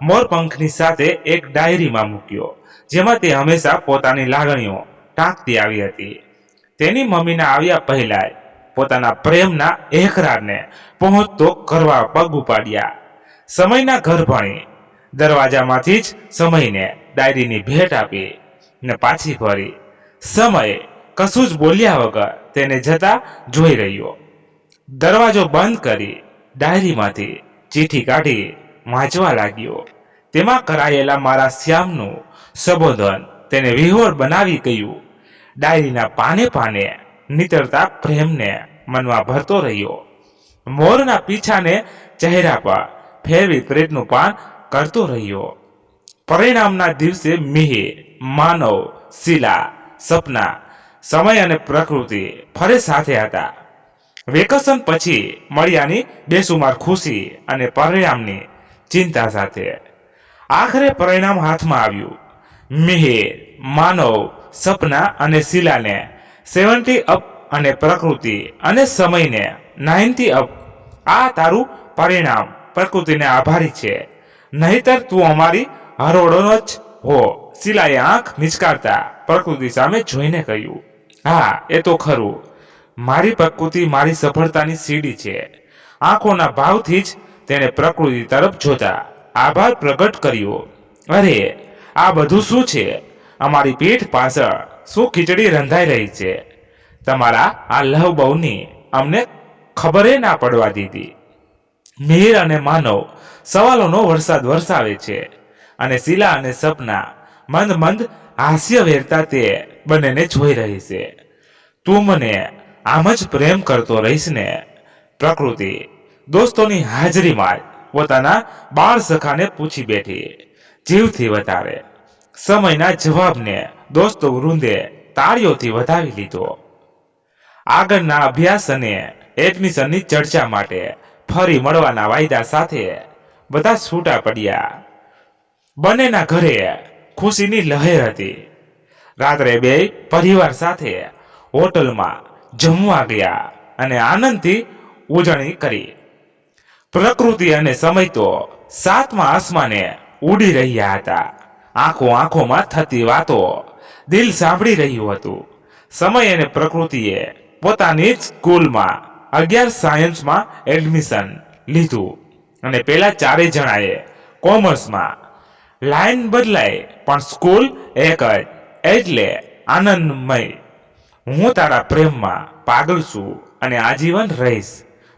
Speaker 1: મોરપંખની સાથે એક ડાયરીમાં મૂક્યો, જેમાં તે હંમેશા પોતાની લાગણીઓ ટાંકતી આવી હતી. તેની મમ્મીના આવ્યા પહેલા પોતાના પ્રેમના એકરારને પહોંચતો કરવા પગ ઉપાડ્યા. સમયના ઘર ભણી દરવાજામાંથી જ સમયને ડાયરીની ભેટ આપી ને પાછી ફરી. સમય કશું જ બોલ્યા વગર તેને જતા જોઈ રહ્યો. દરવાજો બંધ કરી ડાયરીમાંથી ચીઠી કાઢી વાંચવા લાગ્યો. તેમાં કરાયેલા મારા શ્યામનું સંબોધન તેને વિહોર બનાવી ગયું. ડાયરીના પાને પાને નીતરતા પ્રેમને મનમાં ભરતો રહ્યો. મોરના પીછાને ચહેરા પર ફેરવી પ્રેતનું પાન કરતો રહ્યો. પરિણામના દિવસે મિહિર, માનવ, શીલા, સપના, સમય અને પ્રકૃતિ ફરે સાથે હતા. વેકેશન પછી મળ્યાની બેસુમાર ખુશી અને પરિણામની ચિંતા સાથે આખરે પરિણામ હાથમાં આવ્યું. મિહિર, માનવ, સપના અને શીલાને 70 અપ અને પ્રકૃતિ અને સમયને 90 અપ. આ તારું પરિણામ. પ્રકૃતિને આભારી છે, નહીતર તું અમારી હરોળોનો જ હો. શીલાએ આંખ મિચકારતા પ્રકૃતિ સામે જોઈને કહ્યું, હા એ તો ખરું. મારી પ્રકૃતિ મારી સફળતાની સીડી છે. આંખોના ભાવથી જ તેણે પ્રકૃતિ તરફ જોતા આભાર પ્રગટ કર્યો. અરે આ બધું શું છે? અમારી પીઠ પાછળ શું ખીચડી રંધાઈ રહી છે? તમારા આ લહબહુની અમને ખબરે ના પડવા દીધી. મિહિર અને માનવ સવાલોનો વરસાદ વરસાવે છે અને શીલા અને સપના મંદ મંદ હાસ્ય વેરતા તે બંનેને જોઈ રહી છે. તું મને આમ જ પ્રેમ કરતો રહીશ ને? પ્રકૃતિ દોસ્તોની હાજરીમાં જ પોતાના બાળ સખાને પૂછી બેઠી, જીવથી વધારે. સમયના જવાબને દોસ્તો વૃંદે તાળીઓથી વધાવી લીધો. આગળના અભ્યાસ અને એડમિશનની ચર્ચા માટે ફરી મળવાના વાયદા સાથે બધા છૂટા પડ્યા. બંનેના ઘરે ખુશીની લહેર હતી. રાત્રે બે પરિવાર સાથે હોટલમાં જમવા ગયા અને આનંદથી ઉજવણી કરી. પ્રકૃતિ અને સમય તો 7મા આસમાને ઉડી રહ્યા હતા. આંખો આંખોમાં થતી વાતો દિલ સાંભળી રહ્યું હતું. સમય અને પ્રકૃતિએ પોતાની જ સ્કૂલમાં 11 સાયન્સમાં એડમિશન લીધું અને પેલા 4 જણાએ કોમર્સમાં. લાઈન બદલાય પણ સ્કૂલ એક જ, એટલે આનંદમય. હું તારા પ્રેમમાં પાગલ છું અને આજીવન રહીશ.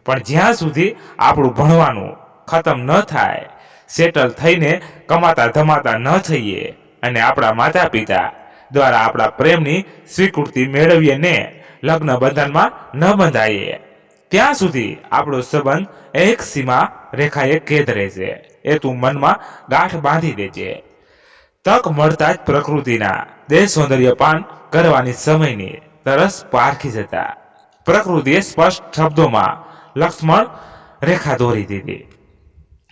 Speaker 1: પણ જ્યાં સુધી આપણું ભણવાનું ખતમ ન થાય, સેટલ થઈને કમાતા ધમાતા ન થઈએ અને આપણા માતા પિતા દ્વારા આપણા પ્રેમની સ્વીકૃતિ મેળવીએ ને લગ્ન બંધનમાં ન બંધાઈએ, ત્યાં સુધી આપણો સંબંધ એક સીમા રેખાએ કેદ રહેશે. એ તું મનમાં ગાંઠ બાંધી દેજે. તક મળતા જ પ્રકૃતિના દેહ સૌંદર્યપાન કરવાની સમયની તરસ પારખી જતા પ્રકૃતિએ સ્પષ્ટ શબ્દોમાં લક્ષ્મણ રેખા દોરી દીધી.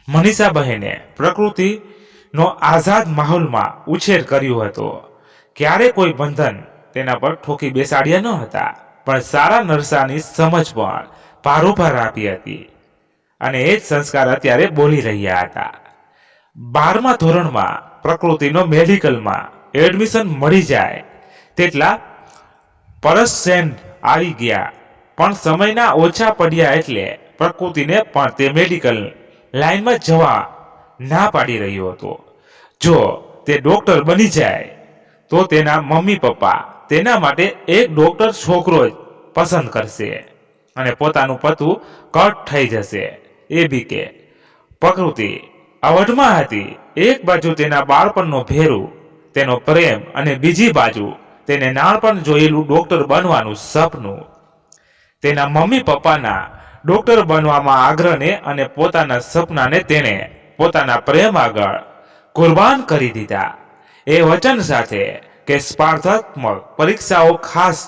Speaker 1: મનીષા બહેને પ્રકૃતિનો આઝાદ માહોલમાં ઉછેર કર્યો હતો. ક્યારે કોઈ બંધન તેના પર ઠોકી બેસાડ્યા ન હતા, પણ સારા નરસાની સમજ પણ ભારોભાર આપી હતી અને એ જ સંસ્કાર અત્યારે બોલી રહ્યા હતા. 12મા ધોરણમાં પ્રકૃતિનો મેડિકલમાં એડમિશન મળી જાય તેટલા પરસેન્ટ આવી ગયા, પણ સમયના ઓછા પડ્યા એટલે પ્રકૃતિને પણ તે મેડિકલ લાઈનમાં જવા ના પાડી રહ્યો હતો. જો તે ડોક્ટર બની જાય તો તેના મમ્મી પપ્પા તેના માટે એક ડોક્ટર છોકરો જ પસંદ કરશે અને પોતાનું પતું કટ થઈ જશે. એ બી કે પ્રકૃતિ અવઢમાં હતી. એક બાજુ તેના બાળપણનો ભેરું, તેનો પ્રેમ, અને બીજી બાજુ તેને નાનપણ જોયેલું ડોક્ટર બનવાનું સપનું. તેના મમ્મી પપ્પાના ડોક્ટર બનવામાં આગ્રહને અને પોતાના સપનાને તેણે પોતાના પ્રેમ આગળ કુરબાન કરી દીધા. એ વચન સાથે કે સ્પર્ધાત્મક પરીક્ષાઓ ખાસ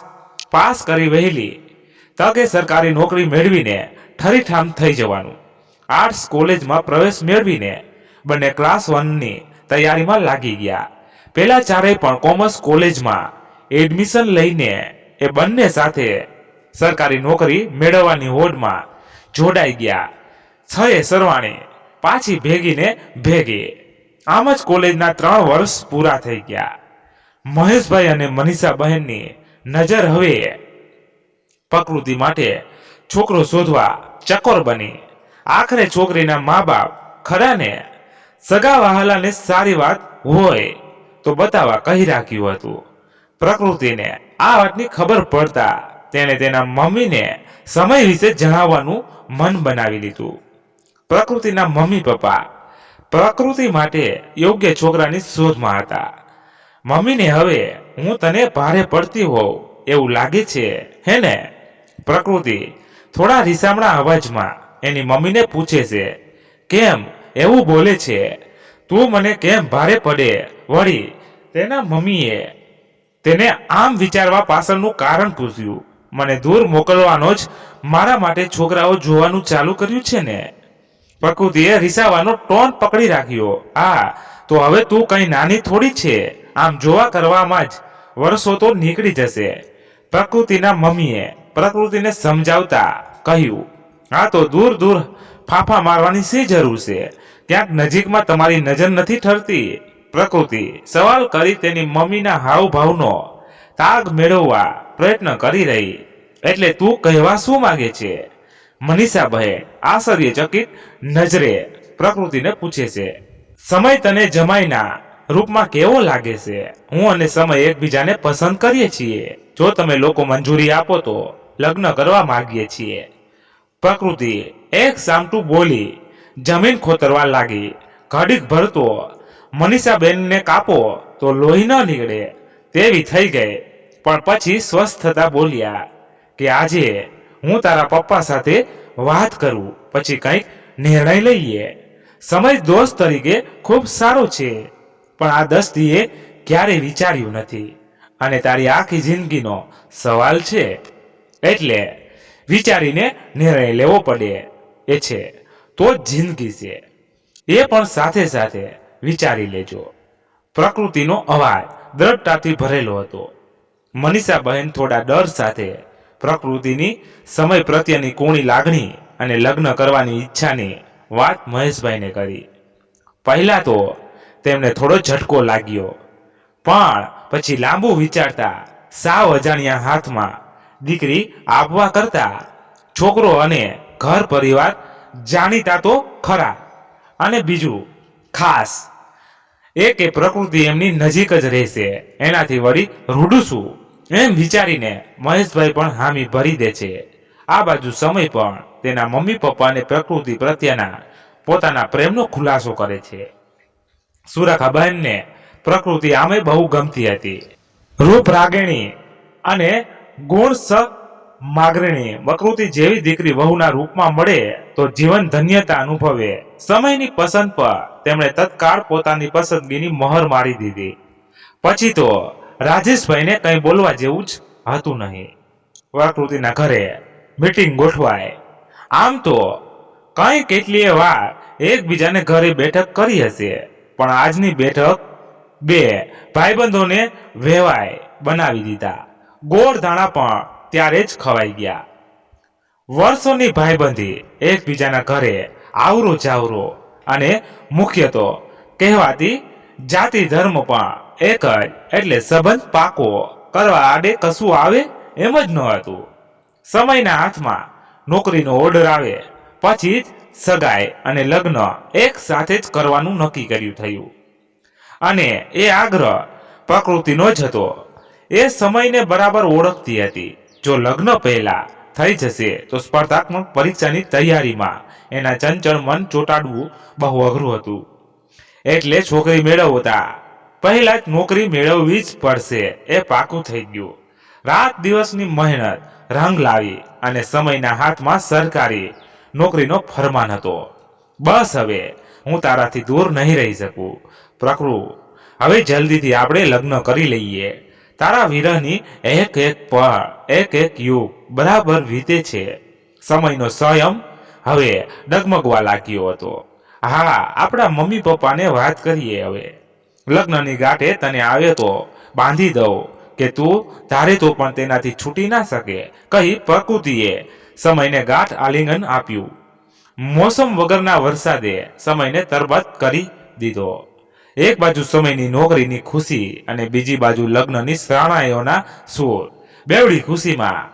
Speaker 1: પાસ કરી વહેલી તકે સરકારી નોકરી મેળવીને ઠરીઠામ થઈ જવાનું. આર્ટ્સ કોલેજમાં પ્રવેશ મેળવીને બંને ક્લાસ 1ની તૈયારીમાં લાગી ગયા. પેલા 4 પણ કોમર્સ કોલેજમાં એડમિશન લઈને એ બંને સાથે સરકારી નોકરી મેળવવાની હોડમાં જોડાઈ ગયા. 6 સરવાણી પાછી ભેગીને ભેગી આમ જ કોલેજના 3 વર્ષ પૂરા થઈ ગયા. મહેશભાઈ અને મનીષા બહેનની નજર હવે પ્રકૃતિ માટે છોકરો શોધવા ચકોર બની. આખરે છોકરીના મા બાપ ખરા ને સગા વહાલાને સારી વાત હોય તો બતાવવા કહી રાખ્યું હતું. પ્રકૃતિને આ વાતની ખબર પડતા તેણે તેના મમ્મીને સમય વિશે જણાવવાનું મન બનાવી લીધું. પ્રકૃતિના મમ્મી પપ્પા પ્રકૃતિ માટે યોગ્ય છોકરાની શોધમાં હતા. મમ્મીને હવે હું તને ભારે પડતી હોઉં એવું લાગે છે હે ને? પ્રકૃતિ થોડા રીસામણા અવાજમાં એની મમ્મીને પૂછે છે. કેમ એવું બોલે છે? તું મને કેમ ભારે પડે? વળી તેના મમ્મીએ તેને આમ વિચારવા પાછળનું કારણ પૂછ્યું. મને દૂર મોકલવાનો જ મારા માટે છોકરાઓ જોવાનું ચાલુ કર્યું છે ને? પ્રકૃતિએ રીસાવાનો ટોન પકડી રાખ્યો. આ તો હવે તું કઈ નાની થોડી છે, આમ જોવા કરવામાં જ વર્ષો તો નીકળી જશે. પ્રકૃતિના મમ્મીએ પ્રકૃતિને સમજાવતા કહ્યું, આ તો દૂર દૂર ફાફા મારવાની શી જરૂર છે? ક્યાંક નજીકમાં તમારી નજર નથી ઠરતી? પ્રકૃતિ સવાલ કરી તેની મમ્મીના હાવભાવનો તાગ મેળવવા પ્રયત્ન કરી રહી. એટલે તું કહેવા શું માંગે છે? મનીષા બહેન આશ્ચર્યચકિત નજરે પ્રકૃતિને પૂછે છે. સમય તને જમાઈના રૂપમાં કેવો લાગે છે? હું અને સમય એકબીજાને પસંદ કરીએ છીએ. જો તમે લોકો મંજૂરી આપો તો લગ્ન કરવા માંગીએ છીએ. પ્રકૃતિ એક સામટું બોલી જમીન ખોતરવા લાગી. ઘડીક ભરતો મનીષાબેનને કાપો તો લોહી ન નીકળે તેવી થઈ ગઈ. પણ પછી સ્વસ્થ થતા બોલ્યા કે આજે હું તારા પપ્પા સાથે વાત કરું, પછી કંઈક નિર્ણય લઈએ. સમય દોસ્ત તરીકે ખૂબ સારો છે, પણ આ દસ્તીએ ક્યારેય વિચાર્યું નથી અને તારી આખી જિંદગીનો સવાલ છે, એટલે વિચારીને નિર્ણય લેવો પડે. એ છે તો જ જિંદગી છે, એ પણ સાથે સાથે વિચારી લેજો. પ્રકૃતિનો અવાજ દ્રઢતાથી ભરેલો હતો. મનીષા બહેન થોડા ડર સાથે પ્રકૃતિની સમય પ્રત્યેની કૂણી લાગણી અને લગ્ન કરવાની ઈચ્છાની વાત મહેશભાઈને કરી. પહેલા તો તેમને થોડો ઝટકો લાગ્યો, પણ પછી લાંબુ વિચારતા સાવ અજાણ્યા હાથમાં દીકરી આપવા કરતા છોકરો અને ઘર પરિવાર જાણીતા તો ખરા, અને બીજું ખાસ એ કે પ્રકૃતિ એમની નજીક જ રહેશે, એનાથી વળી રૂડું છું એમ વિચારીને મહેશભાઈ પણ હામી ભરી દે છે. આ બાજુ સમય પણ તેના મમ્મી પપ્પાને પ્રકૃતિ પ્રત્યેના પોતાના પ્રેમનો ખુલાસો કરે છે. સુરેખાબહેનને પ્રકૃતિ આમે બહુ ગમતી હતી. રૂપ રાગિણી અને ગુણ માગણી પ્રકૃતિ જેવી દીકરી વહુના રૂપમાં મળે તો જીવન ધન્યતા અનુભવે. સમયની પસંદ પર તેમણે તત્કાળ પોતાની પસંદગીની મહોર મારી દીધી. પછી તો રાજેશભાઈને કંઈ બોલવા જેવું જ હતું નહીં. પ્રકૃતિના ઘરે મીટિંગ ગોઠવાય. આમ તો કંઈ કેટલીય વાર એકબીજાને ઘરે બેઠક કરી હશે, પણ આજની બેઠક બે ભાઈબંધોને વહેવાય બનાવી દીધા. ગોળ ધાણા પણ ત્યારે જ ખવાઈ ગયા. વર્ષોની ભાઈબંધી એકબીજાના ઘરે આવરો જાવરો અને મુખ્ય તો કહેવાતી જાતિ ધર્મ પણ એક જ, એટલે સંબંધ પાકો કરવા આડે કશું આવે એમ જ ન હતું. સમયના હાથમાં નોકરીનો ઓર્ડર આવે પછી જ સગાઈ અને લગ્ન એક સાથે જ કરવાનું નક્કી કર્યું થયું, અને એ આગ્રહ પ્રકૃતિનો જ હતો. એ સમયને બરાબર ઓળખતી હતી. જો લગ્ન પહેલા થઈ જશે તો સ્પર્ધાત્મક પરીક્ષાની તૈયારીમાં એના ચંચળ મન ચોંટાડવું બહુ અઘરું હતું. એટલે છોકરી મેળવતા પહેલા જ નોકરી મેળવવી જ પડશે એ પાકું થઈ ગયું. રાત દિવસની મહેનત રંગ લાવી અને સમયના હાથમાં સરકારી નોકરીનો ફરમાન હતો. બસ હવે હું તારાથી દૂર નહીં રહી શકું પ્રકૃ, હવે જલ્દીથી આપણે લગ્ન કરી લઈએ. તારા વિરહની એક એક પળ એક એક યુગ બરાબર વીતે છે. સમયનો સ્વયં હવે ડગમગવા લાગ્યો હતો. હા, આપણા મમ્મી પપ્પાને વાત કરીએ. હવે લગ્નની ગાંઠે તને આવે તો બાંધી દઉં કે તું ધારે તો પણ તેનાથી છૂટી ના શકે, કહી પ્રકૃતિએ સમયને ગાંઠ આલિંગન આપ્યું. મોસમ વગરના વરસાદે સમયને તરબત કરી દીધો. એક બાજુ સમયની નોકરીની ખુશી અને બીજી બાજુ લગ્નની શરણાઈઓના સૂર. બેવડી ખુશીમાં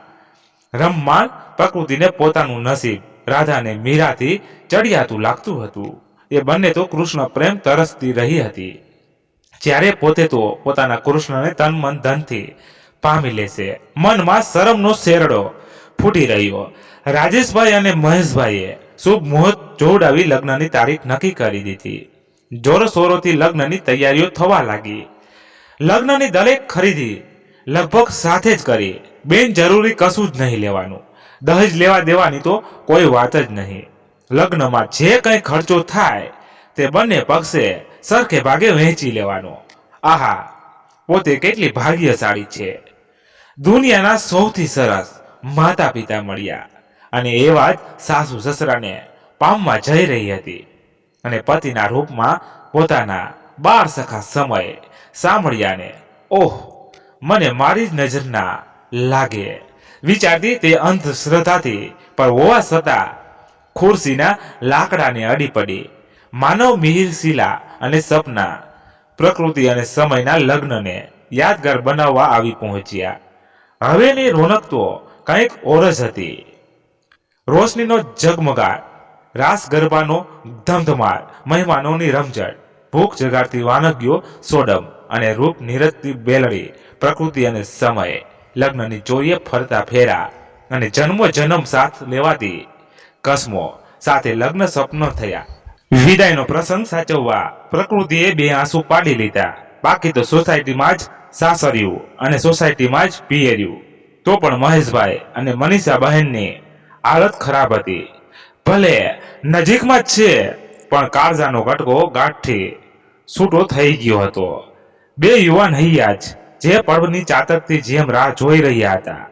Speaker 1: રમમાણ પ્રકૃતિને પોતાનું નસીબ રાધાને મીરાથી ચડિયાતું લાગતું હતું. એ બંને તો કૃષ્ણ પ્રેમ તરસતી રહી હતી, જ્યારે પોતે તો પોતાના કૃષ્ણને તન મન ધનથી પામી લેશે. મનમાં શરમનો શેરડો ફૂટી રહ્યો. રાજેશભાઈ અને મહેશભાઈએ શુભ મુહૂર્ત જોડાવી લગ્નની તારીખ નક્કી કરી દીધી. જોરશોરોથી લગ્નની તૈયારીઓ થવા લાગી. લગ્નની દરેક ખરીદી લગભગ સાથે જ કરી. બિનજરૂરી કશું જ નહીં લેવાનું. દહેજ લેવા દેવાની તો કોઈ વાત જ નહીં. લગ્નમાં જે કંઈ ખર્ચો થાય તે બંને પક્ષે સરખે ભાગે વહેંચી લેવાનો. આહા, પોતે કેટલી ભાગ્યશાળી છે. દુનિયાના સૌથી સરસ માતા પિતા મળ્યા અને એવા જ સાસુ સસરાને પામવા જઈ રહી હતી અને પતિના રૂપમાં પોતાના 12 સખા સમય સાંભળ્યાને ઓહ, મને મારી જ નજર ના લાગે વિચારતી તે અંધશ્રદ્ધાથી પર હોવા છતાં ખુરશીના લાકડાને અડી પડી. માનવ મિહિર શિલા અને સપના પ્રકૃતિ અને સમયના લગ્નને યાદગાર બનાવવા આવી પહોંચ્યા. હવેની રોનક તો કંઈક ઓર જ હતી. રોશનીનો ઝગમગાટ, રાસ ગરબાનો ધમધમાટ, મહેમાનોની રમઝટ, ભૂખ જગાડતી વાનગીઓ સોડમ અને રૂપ નિરજતી બેલડી. પ્રકૃતિ અને સમય લગ્નની ચોરીએ ફરતા ફેરા અને જન્મો જન્મ સાથ લેવાતી કસમો સાથે લગ્ન સ્વપ્ન થયા. વિદાયનો પ્રસંગ સાચવવા પ્રકૃતિએ 2 આંસુ પાડી લીધા. બાકી તો સોસાયટીમાં જ સાસરિયું અને સોસાયટીમાં જ પિયર્યું. તો પણ મહેશભાઈ અને મનીષા બહેનની હાલત ખરાબ હતી. ભલે નજીકમાં જ છે, પણ કાળજાનો કટકો ગાંઠથી છૂટો થઈ ગયો હતો. 2 યુવાન હૈયા જ જે પળની ચાતકથી જેમ રાહ જોઈ રહ્યા હતા,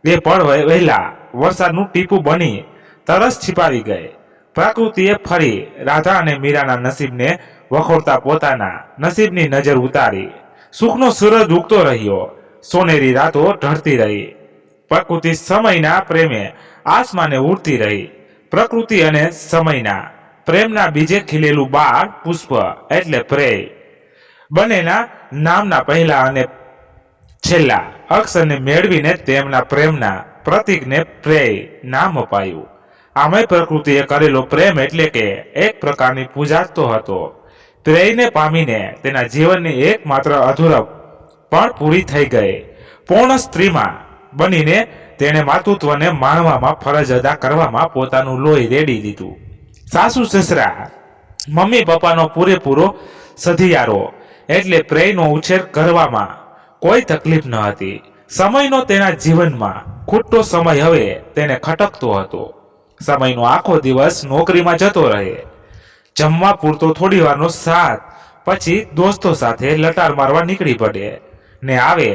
Speaker 1: એ પળ વહેલા વરસાદનું ટીપું બની તરસ छिपाવી ગઈ. પ્રકૃતિએ ફરી રાધા અને મીરાના નસીબને વખોડતા પોતાના નસીબની નજર ઉતારી. સુખનો સૂરજ ઉગતો રહ્યો, સોનેરી રાતો ઢળતી રહી. પ્રકૃતિ સમયના પ્રેમે આસમાને ઉડતી રહી. પ્રકૃતિ અને સમયના પ્રેમના બીજે ખીલેલું બાળ પુષ્પ એટલે પ્રેય. બંનેના નામના પહેલા અને છેલ્લા અક્ષરને મેળવીને તેમના પ્રેમના પ્રતીકને પ્રેય નામ અપાયું. આમે પ્રકૃતિએ કરેલો પ્રેમ એટલે કે એક પ્રકારની પૂજા તો હતો. પ્રેયને પામીને તેના જીવનની એકમાત્ર અધૂરપ પણ પૂરી થઈ ગઈ. પૂર્ણ સ્ત્રીમાં બનીને તેણે માતૃત્વને માણવામાં, ફરજ અદા કરવામાં પોતાનું લોહી રેડી દીધું. સાસુ સસરા મમ્મી પપ્પાનો પૂરેપૂરો સધિયારો એટલે પ્રેયનો ઉછેર કરવામાં કોઈ તકલીફ ન હતી. સમયનો તેના જીવનમાં ખૂટતો સમય હવે તેને ખટકતો હતો. સમયનો આખો દિવસ નોકરીમાં જતો રહે. જમવા પૂરતો થોડી વારનો સાથ, પછી દોસ્તો સાથે લટાર મારવા નીકળી પડે ને આવે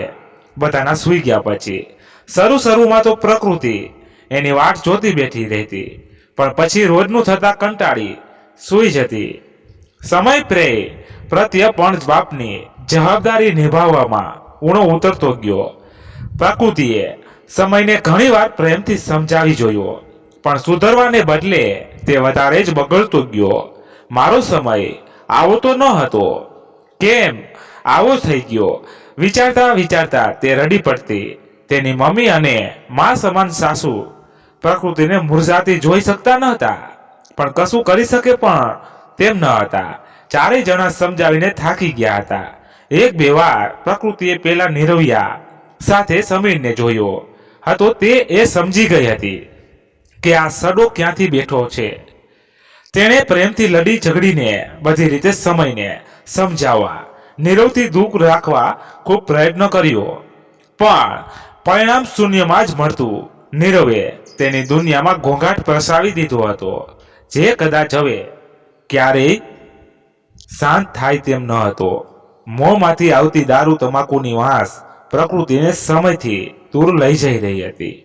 Speaker 1: બધાના સૂઈ ગયા પછી. શરૂમાં તો પ્રકૃતિ એની વાટ જોતી બેઠી રહેતી, પણ પછી રોજનું થતા કંટાળી સૂઈ જતી. સમય પ્રેય પ્રત્યે પણ બાપની જવાબદારી નિભાવવામાં ઊણો ઉતરતો ગયો. પ્રકૃતિએ સમયને ઘણીવાર પ્રેમથી સમજાવી જોયો, પણ સુધરવાને બદલે તે વધારે જ બગડતો ગયો. મારો સમય આવો તો ન હતો, કેમ આવો થઈ ગયો? વિચારતા તે રડી પડતી. તેની મમ્મી અને મા સમાન સાસુ પ્રકૃતિને મુરઝાતી જોઈ શકતા ન હતા, પણ કશું કરી શકે પણ તેમ ન હતા. ચારેય જણા સમજાવીને થાકી ગયા હતા. 1-2 વાર પ્રકૃતિએ પેલા નિરવિયા સાથે સમીરને જોયો હતો. તે એ સમજી ગઈ હતી કે આ સડો ક્યાંથી બેઠો છે. તેણે પ્રેમથી લડી ઝઘડીને બધી રીતે સમયને સમજાવવા, નીરવથી દુઃખ રાખવા ખૂબ પ્રયત્ન કર્યો, પણ પરિણામ શૂન્યમાં જ મળતું. નીરવે તેની દુનિયામાં ઘોંઘાટ પ્રસરાવી દીધો હતો, જે કદાચ હવે ક્યારેય શાંત થાય તેમ ન હતો. મોંમાંથી આવતી દારૂ તમાકુની વાસ પ્રકૃતિને સમયથી દૂર લઈ જઈ રહી હતી.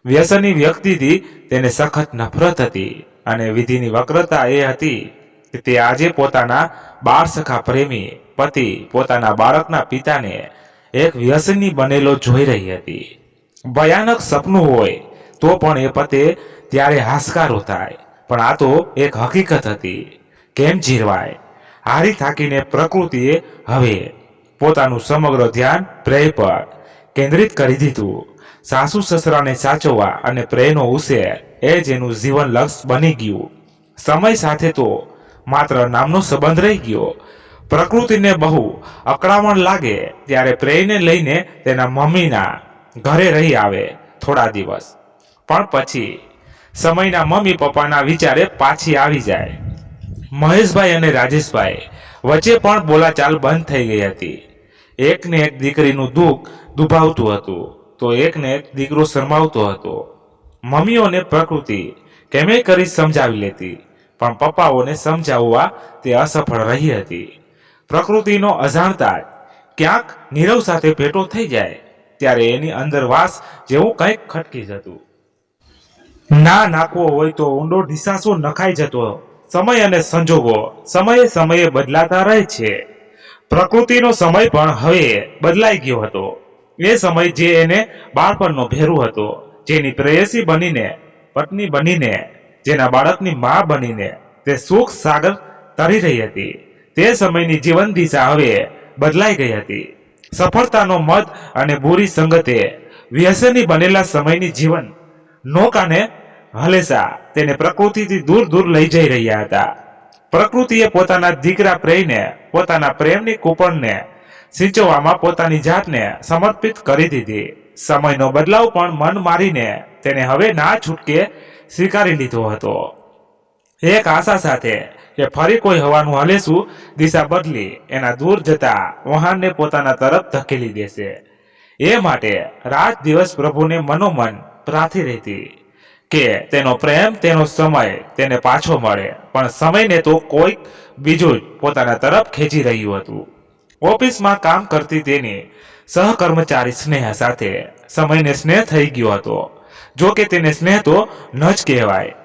Speaker 1: વ્યસની વ્યક્તિથી તેને સખત નફરત હતી અને વિધિની વક્રતા એ હતી કે તે આજે પોતાના 12 સખા પ્રેમી પતિ પોતાના બાળકના પિતાને એક વ્યસની બનેલો જોઈ રહી હતી. ભયાનક સપનું હોય તો પણ એ પતે ત્યારે હાશકારો થાય, પણ આ તો એક હકીકત હતી. કેમ જીરવાય? હારી થાકીને પ્રકૃતિએ હવે પોતાનું સમગ્ર ધ્યાન પ્રેય પર કેન્દ્રિત કરી દીધું. સાસુ સસરાને સાચવવા અને પ્રેયનો ઉછેર એ જ એનું જીવન લક્ષ્ય બની ગયું. સમય સાથે તો માત્ર નામનો સંબંધ રહી ગયો. પ્રકૃતિને બહુ અકળામણ લાગે ત્યારે પ્રેયને લઈને તેના મમ્મીના ઘરે રહી આવે થોડા દિવસ. પણ પછી સમયના મમ્મી પપ્પાના વિચારે પાછી આવી જાય. મહેશભાઈ અને રાજેશભાઈ વચ્ચે પણ બોલાચાલ બંધ થઈ ગઈ હતી. એકને એક દીકરીનું દુઃખ દુભાવતું હતું તો એકને એક દીકરો શરમાવતો હતો. મમ્મીઓને પ્રકૃતિ કેમે કરી સમજાવી લેતી પણ પપ્પાઓને સમજાવવા તે અસફળ રહી હતી. પ્રકૃતિનો અજાણતા ક્યાંક નીરવ સાથે ભેટો થઈ જાય ત્યારે એની અંદર વાસ જેવું કંઈક ખટકી જતું. ના નાખવો હોય તો ઊંડો ઢીસાસો નખાઈ જતો. સમય અને સંજોગો સમયે સમયે બદલાતા રહે છે. પ્રકૃતિનો સમય પણ હવે બદલાઈ ગયો હતો. એ સમય જે એને બાળપણનો ભેરું હતો, જેની પ્રેયસી બનીને, પત્ની બનીને, જેના બાળકની મા બનીને તે સુખ સાગર તરી રહી હતી, તે સમયની જીવન દિશા હવે બદલાઈ ગઈ હતી. સફળતાનો મદ અને બુરી સંગતે વ્યસની બનેલા સમયની જીવન નૌકાને હલેસા તેને પ્રકૃતિથી દૂર દૂર લઈ જઈ રહ્યા હતા. પ્રકૃતિએ પોતાના દીકરા પ્રેયને, પોતાના પ્રેમની કૂપણને સિંચવવામાં પોતાની જાતને સમર્પિત કરી દીધી. સમયનો બદલાવ પણ મન મારીને તેને હવે ના છૂટકે સ્વીકારી લીધો હતો. એક આશા સાથે કે ફરી કોઈ હવાનું હલેસું દિશા બદલી એના દૂર જતા વહાણને પોતાના તરફ ધકેલી દેશે. એ માટે રાત દિવસ પ્રભુને મનોમન પ્રાર્થી રહેતી કે તેનો પ્રેમ, તેનો સમય તેને પાછો મળે. પણ સમયને તો કોઈક બીજું જ પોતાના તરફ ખેંચી રહ્યું હતું. ઓફિસમાં કામ કરતી તેની સહકર્મચારી સ્નેહ સાથે સમયને સ્નેહ થઈ ગયો હતો. જો કે તેને સ્નેહ તો ન જ કહેવાય.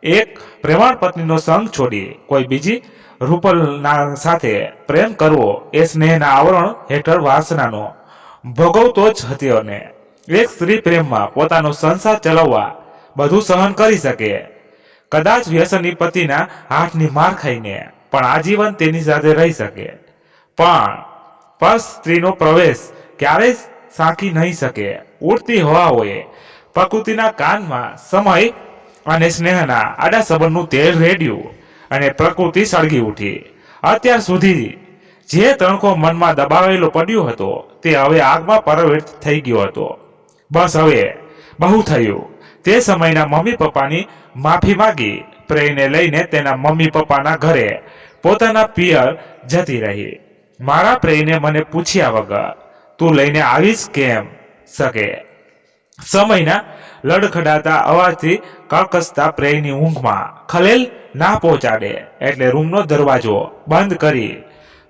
Speaker 1: એક પ્રેમાળ પત્નીનો સંગ છોડી કોઈ બીજી રૂપલના સાથે પ્રેમ કરવો એ સ્નેહના આવરણ હેઠળ વાસનાનો ભોગવતો જ હતો. અને એક સ્ત્રી પ્રેમમાં પોતાનો સંસાર ચલાવવા બધું સહન કરી શકે, કદાચ વ્યસની પતિના હાથની માર ખાઈને પણ આજીવન તેની સાથે રહી શકે. પણ સ્ત્રીનો પ્રવેશ ક્યારેય સાંકી નહીં શકે. ઉડતી હવાઓએ પ્રકૃતિના કાનમાં સમય અને સ્નેહના આડા સંબંધનું તેલ રેડ્યું અને પ્રકૃતિ સળગી ઉઠી. અત્યાર સુધી જે તણકો મનમાં દબાવેલો પડ્યો હતો તે હવે આગમાં પરવૃત્ત થઈ ગયો હતો. બસ હવે બહુ થયું. તે સમયના મમ્મી પપ્પાની માફી માંગી પ્રેયને લઈને તેના મમ્મી પપ્પાના ઘરે પોતાના પિયર જતી રહી. મારા પ્રેયને મને પૂછ્યા વગર તું લઈને આવીશ કેમ શકે? સમયના લડખડાતા અવાજથી કળકસતા પ્રેયની ઊંઘમાં ખલેલ ના પહોંચાડે એટલે રૂમનો દરવાજો બંધ કરી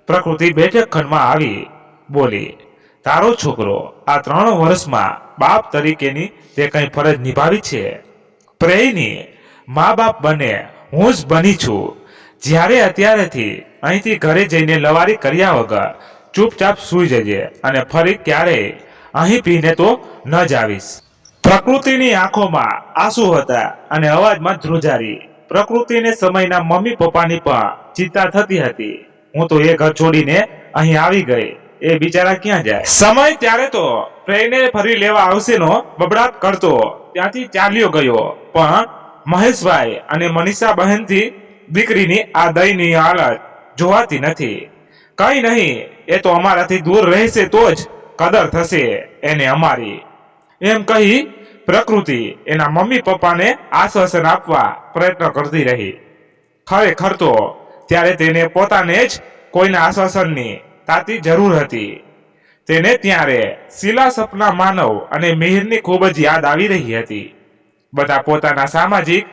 Speaker 1: પ્રકૃતિ બેઠક ખંડમાં આવી બોલી, તારો છોકરો આ 3 વર્ષમાં બાપ તરીકેની તે કઈ ફરજ નિભાવી છે? પ્રેયની મા બાપ બને હું જ બની છું. જ્યારે અત્યારેથી અહીંથી ઘરે જઈને લવારી કર્યા વગર ચૂપચાપ સૂઈ જજે અને ફરી ક્યારેય અહીં પીને તો ન જ આવીશ. પ્રકૃતિની આંખોમાં આંસુ હતા અને અવાજમાં ધ્રુજારી. પ્રકૃતિને સમયના મમ્મી પપ્પાની પણ ચિંતા થતી હતી. હું તો એ ઘર છોડીને અહીં આવી ગઈ, એ બિચારા ક્યાં જાય? સમય ત્યારે તો પ્રેયને ફરી લેવા આવશેનો બબડાટ કરતો ત્યાંથી ચાલ્યો ગયો. પણ મહેશભાઈ અને મનીષા બહેનથી દીકરીની આ દયનીય હાલત જોવાતી નથી. કઈ નહીં, એ તો અમારાથી દૂર રહેશે તો જ કદર થશે એને અમારી, એમ કહી પ્રકૃતિ એના મમ્મી પપ્પાને આશ્વાસન આપવા પ્રયત્ન કરતી રહી. ખરેખર તો ત્યારે તેને પોતાને જ કોઈના આશ્વાસનની તાતી જરૂર હતી. તેને ત્યારે શીલા, સપના, માનવ અને મિહિરની ખૂબ જ યાદ આવી રહી હતી. બધા પોતાના સામાજિક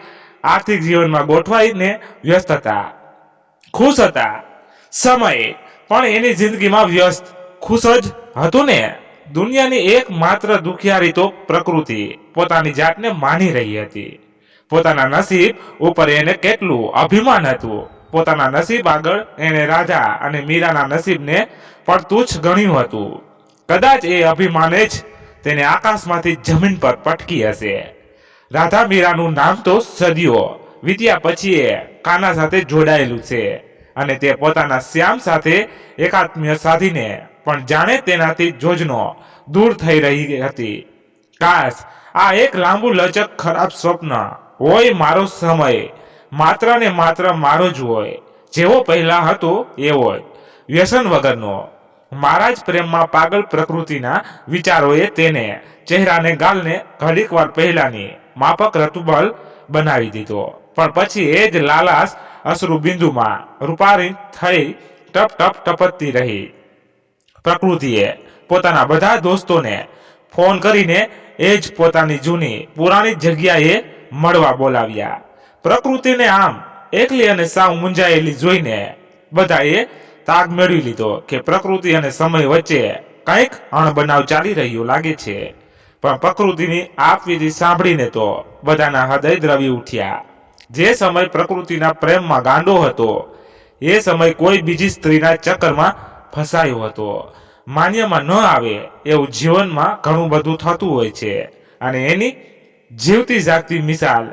Speaker 1: આર્થિક જીવનમાં ગોઠવાઈને વ્યસ્ત હતા, ખુશ હતા. સમય પણ એની જિંદગીમાં વ્યસ્ત, ખુશ જ હતું ને. દુનિયાની એકમાત્ર દુખિયારી તો પ્રકૃતિ પોતાની જાતને માની રહી હતી. પોતાના નસીબ ઉપર એને કેટલું અભિમાન હતું. પોતાના નસીબ આગળ એને રાજા અને મીરાના નસીબને પણ તુચ્છ ગણ્યું હતું. કદાચ એ અભિમાને જ તેને આકાશમાંથી જમીન પર પટકી હશે. રાધા મીરાનું નામ તો સદીઓ વીત્યા પછી એ કાના સાથે જોડાયેલું છે. અને તે પોતાના શ્યામ સાથે એકાત્મ્ય સાધીને પણ જાણે તેનાથી જોજનો દૂર થઈ રહી હતી. કાશ આ એક લાંબુ લચક ખરાબ સ્વપ્ન હોય, મારો સમય માત્ર ને માત્ર મારો જ હોય, જેવો પહેલા હતો એવો જ, વ્યસન વગરનો. મારા જ પ્રેમમાં પાગલ પ્રકૃતિના વિચારોએ તેને ચહેરાને ગાલને ઘડીક વાર પહેલાની માફક રતુબલ બનાવી દીધો, પણ પછી એ જ લાલાશ અશ્રુ બિંદુમાં રૂપારી થઈ ટપ ટપ ટપકતી રહી. પ્રકૃતિએ પોતાના બધા દોસ્તોને ફોન કરીને એ જ પોતાની જૂની પુરાણી જગ્યાએ મળવા બોલાવ્યા. પ્રકૃતિને આમ એકલી અને સાવ મૂંઝાયેલી જોઈને બધાએ તાગ મેળવી લીધો કે પ્રકૃતિ અને સમય વચ્ચે કંઈક અણબનાવ ચાલી રહ્યો લાગે છે. પણ પ્રકૃતિની આપવીતી સાંભળીને તો બધાના હૃદય દ્રવી ઉઠ્યા. જે સમય પ્રકૃતિના પ્રેમમાં ગાંડો હતો, એ સમય કોઈ બીજી સ્ત્રીના ચક્કરમાં ફસાયો હતો. માન્યમાં ન આવે એવું જીવનમાં ઘણું બધું થતું હોય છે, અને એની જીવતી જાગતી મિસાલ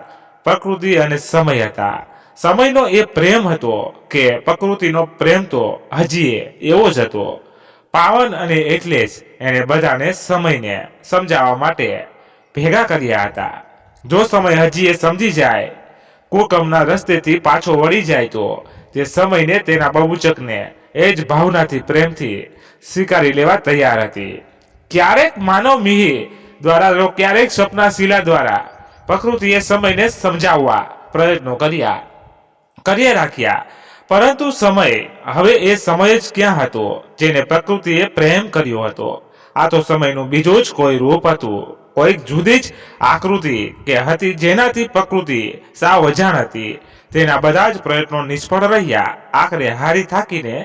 Speaker 1: પ્રકૃતિ અને સમય હતા. સમયનો એ પ્રેમ હતો કે પ્રકૃતિનો પ્રેમ તો હજી એવો જ હતો, પાવન, અને એટલે જ એને બધાને સમયને સમજાવવા માટે ભેગા કર્યા હતા. જો સમય હજી એ સમજી જાય, કુકર્મના રસ્તેથી પાછો વળી જાય, તો તે સમયને તેના બબૂચકને એ જ ભાવનાથી પ્રેમથી સ્વીકારી લેવા તૈયાર હતી. ક્યારેક માનવ મિહિર દ્વારા તો ક્યારેક સ્વપ્નશીલા દ્વારા પ્રકૃતિએ સમયને સમજાવવા પ્રયત્નો કર્યા રાખ્યા, પરંતુ સમય હવે એ સમય જ ક્યાં હતો જેને પ્રકૃતિએ પ્રેમ કર્યો હતો. આ તો સમયનું બીજું જ કોઈ રૂપ હતું, કોઈક જુદી જ આકૃતિ કે હતી, જેનાથી પ્રકૃતિ સાવ અજાણ હતી. તેના બધા જ પ્રયત્નો નિષ્ફળ રહ્યા. આખરે હારી થાકીને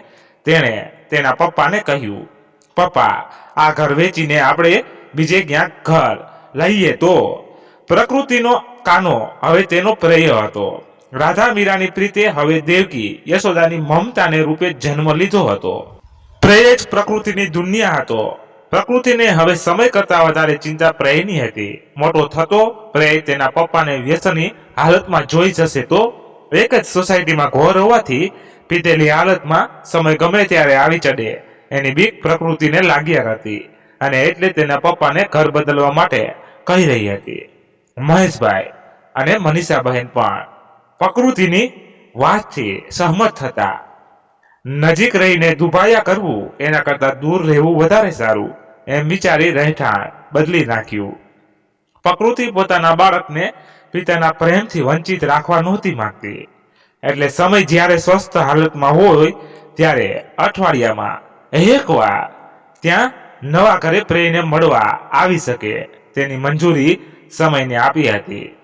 Speaker 1: તેણે તેના પપ્પાને કહ્યું, પપ્પા, આ ઘર વેચીને આપણે બીજે ક્યાંક ઘર લઈએ તો. પ્રકૃતિનો કાનો હવે તેનો પ્રેય હતો. રાધા મીરાની પ્રીતે હવે દેવકી યશોદાની મમતાને રૂપે જન્મ લીધો હતો. પ્રેય જ પ્રકૃતિની દુનિયા હતો. પ્રકૃતિને હવે સમય કરતા વધારે ચિંતા પ્રેયની હતી. મોટો થતો પ્રેય તેના પપ્પાને વ્યસની હાલતમાં જોઈ જશે તો. એક જ સોસાયટીમાં ઘોર હોવાથી પીતેલી હાલતમાં સમય ગમે ત્યારે આવી ચડે એની બીક પ્રકૃતિને લાગ્યા હતી, અને એટલે તેના પપ્પાને ઘર બદલવા માટે કહી રહી હતી. મહેશભાઈ અને મનીષાબહેન પણ પ્રકૃતિની વાતથી સહમત થતા. નજીક રહીને દુભાયા કરવું એના કરતા દૂર રહેવું વધારે સારું એમ વિચારી રહેઠાણ બદલી નાખ્યું. પ્રકૃતિ પોતાના બાળકને પિતાના પ્રેમથી વંચિત રાખવા નહોતી માંગતી, એટલે સમય જ્યારે સ્વસ્થ હાલતમાં હોય ત્યારે અઠવાડિયામાં એકવાર ત્યાં નવા ઘરે પ્રેયને મળવા આવી શકે તેની મંજૂરી સમયને આપી હતી.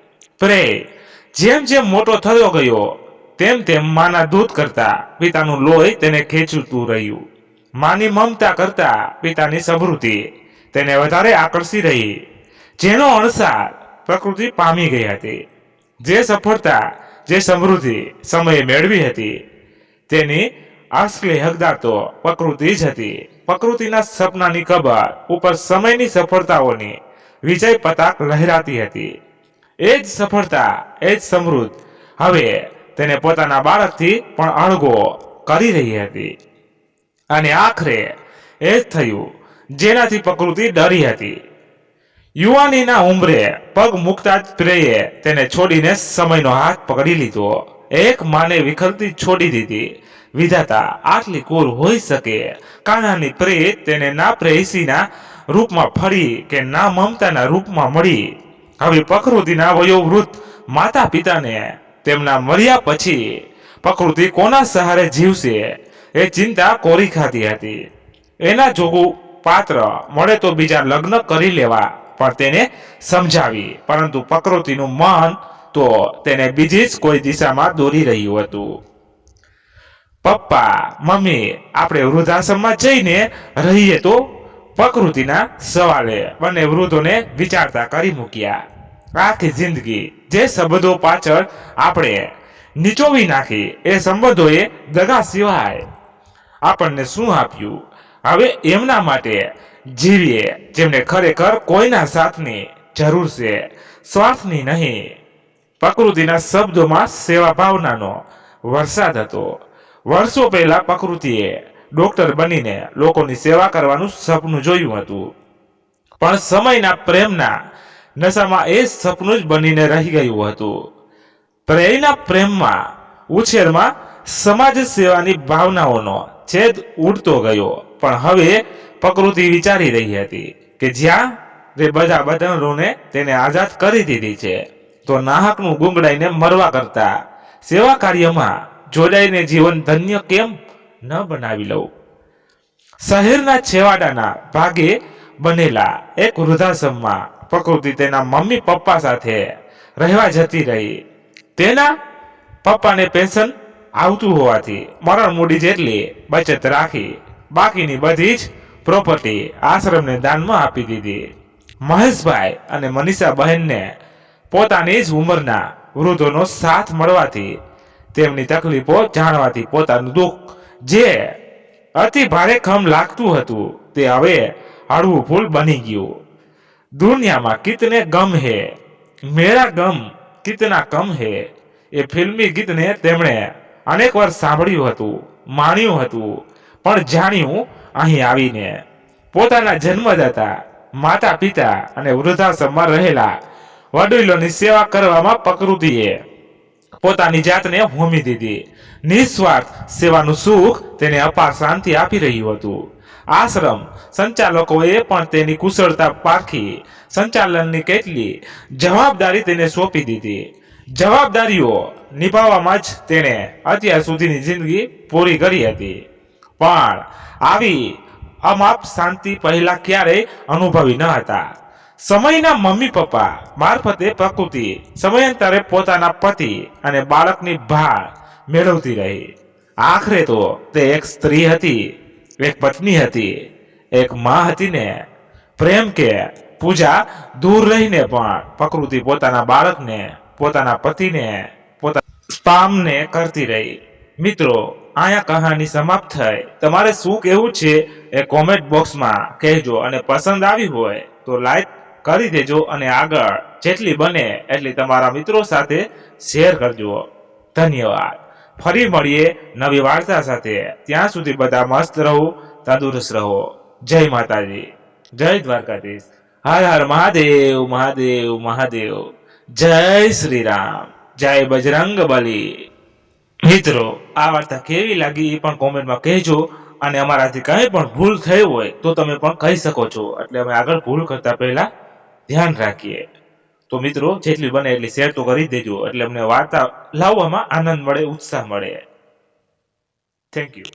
Speaker 1: પ્રેય જેમ જેમ મોટો થયો ગયો તેમ તેમ માના દૂધ કરતા પિતાનું લોહી તેને ખેંચતું રહ્યું. માની મમતા કરતા પિતાની સમૃદ્ધિ તેને વધારે આકર્ષી રહી, જેનો અણસાર પ્રકૃતિ પામી ગઈ હતી. જે સફળતા, જે સમૃદ્ધિ સમયે મેળવી હતી, તેની અસલી હકદાર તો પ્રકૃતિ જ હતી. પ્રકૃતિના સપનાની કબર ઉપર સમયની સફળતાઓની વિજય પતાક લહેરાતી હતી. એ જ સફળતા, એ જ સમૃદ્ધ હવે તેને પોતાના બાળકથી પણ અળગો કરી રહી હતી. અને આખરે એ જ થયું જેનાથી પ્રકૃતિ ડરી હતી. યુવાનીના ઉંમરે પગ મૂકતા જ પ્રેયે તેને છોડીને સમયનો હાથ પકડી લીધો. એક માને વિખલતી છોડી દીધી. વિધાતા આટલી ક્રૂર હોઈ શકે? કાનાની પ્રેય તેને ના પ્રેયસીના રૂપમાં ફરી કે ના મમતાના રૂપમાં મળી. હવે પ્રકૃતિના વયોવૃદ્ધ માતા પિતાને તેમના મર્યા પછી પ્રકૃતિ કોના સહારે જીવશે એ ચિંતા કોરી ખાતી હતી. એના જોગું પાત્ર મળે તો બીજા લગ્ન કરી લેવા પણ તેને સમજાવી, પરંતુ પ્રકૃતિનું મન તો તેને બીજી જ કોઈ દિશામાં દોરી રહ્યું હતું. પપ્પા, મમ્મી, આપણે વૃદ્ધાશ્રમમાં જઈને રહીએ તો? પ્રકૃતિના સવાલે બંને વૃદ્ધોને વિચારતા કરી મૂક્યા. આખી જિંદગી જે સંબંધો પાછળ આપણે નીચોવી નાખી, એ સંબંધોએ દગા સિવાય આપણને શું આપ્યું? હવે એમના માટે જીવીએ જેમને ખરેખર કોઈના સાથની જરૂર છે, સ્વાર્થની નહીં. પ્રકૃતિના શબ્દોમાં સેવા ભાવનાનો વરસાદ હતો. વર્ષો પહેલા પ્રકૃતિએ ડોક્ટર બનીને લોકોની સેવા કરવાનું સપનું જોયું હતું, પણ સમયના પ્રેમના નશામાં એ સપનું જ બનીને રહી ગયું હતું. પ્રેયના પ્રેમમાં ઉછેરમાં સમાજ સેવાની ભાવનાઓનો છેદ ઉડતો ગયો, પણ હવે પ્રકૃતિ વિચારી રહી હતી કે જ્યાં તે બધા બંધનોને તેને આઝાદ કરી દીધી છે, તો નાહકનું ગુંગળાઈને મરવા કરતા સેવા કાર્યમાં જોડાઈને જીવન ધન્ય કેમ ન બનાવી લઉં. શહેરના છેવાડાના ભાગે બનેલા એક વૃદ્ધાશ્રમમાં પ્રકૃતિ તેના મમ્મી પપ્પા સાથે રહેવા જતી રહી. તેના પપ્પાને પેન્શન આવતું હોવાથી મરણ મૂડી જેટલી બચત રાખી બાકીની બધી જ પ્રોપર્ટી આશ્રમને દાનમાં આપી દીધી. મહેશભાઈ અને મનીષા બહેનને પોતાની જ ઉંમરના વૃદ્ધોનો સાથ મળવાથી, તેમની તકલીફો જાણવાથી પોતાનું દુઃખ જે અતિ ભારે ખમ લાગતું હતું તે હવે હળવું ફૂલ બની ગયું. દુનિયામાં કિતને ગમ હે, મેરા ગમ કિતના કમ હે, એ ફિલ્મી ગીતને તેમણે અનેક વાર સાંભળ્યું હતું, માણ્યું હતું, પણ જાણ્યું અહીં આવીને. પોતાના જન્મદાતા માતા પિતા અને વૃદ્ધાશ્રમમાં રહેલા વડીલોની સેવા કરવામાં પ્રકૃતિએ પોતાની જાતને હોમી દીધી. નિસ્વાર્થ સેવાનું સુખ તેને અપાર શાંતિ આપી રહ્યું હતું. આશ્રમ સંચાલકોએ પણ તેની કુશળતા પારખી સંચાલનની કેટલી જવાબદારી તેને સોંપી દીધી. જવાબદારીઓ નિભાવવામાં જ તેણે અત્યાર સુધીની જિંદગી પૂરી કરી હતી, પણ આવી અમાપ શાંતિ પહેલા ક્યારેય અનુભવી ન હતા. સમયના મમ્મી પપ્પા મારફતે પ્રકૃતિ સમયાંતરે પોતાના પતિ અને બાળકની ભાળ મેળવતી રહી. આખરે તો તે એક સ્ત્રી હતી, એક પત્ની હતી, એક માં હતી ને. પ્રેમ કે પૂજા દૂર રહીને પણ પ્રકૃતિ પોતાના બાળકને, પોતાના પતિને, પોતાના સ્પામને કરતી રહી. મિત્રો, અહીંયા કહાની સમાપ્ત થઈ. તમારે શું કહેવું છે એ કોમેન્ટ બોક્સમાં કહેજો, અને પસંદ આવી હોય તો લાઈક કરી દેજો, અને આગળ જેટલી બને એટલી તમારા મિત્રો સાથે શેર કરજો. ધન્યવાદ. ફરી મળીએ નવી વાર્તા સાથે. ત્યાં સુધી બધા મસ્ત રહો, તંદુરસ્ત રહો. જય માતાજી, જય દ્વારકાધીશ. હર હર મહાદેવ, મહાદેવ, મહાદેવ. જય શ્રી રામ, જય બજરંગ બલી. મિત્રો, આ વાર્તા કેવી લાગી એ પણ કોમેન્ટમાં કહેજો, અને અમારાથી કંઈ પણ ભૂલ થઈ હોય તો તમે પણ કહી શકો છો, એટલે અમે આગળ ભૂલ કરતા પહેલા ધ્યાન રાખીએ. તો મિત્રો, જેટલી બને એટલી શેર તો કરી દેજો, એટલે અમને વાર્તા લાવવામાં આનંદ મળે, ઉત્સાહ મળે. Thank you.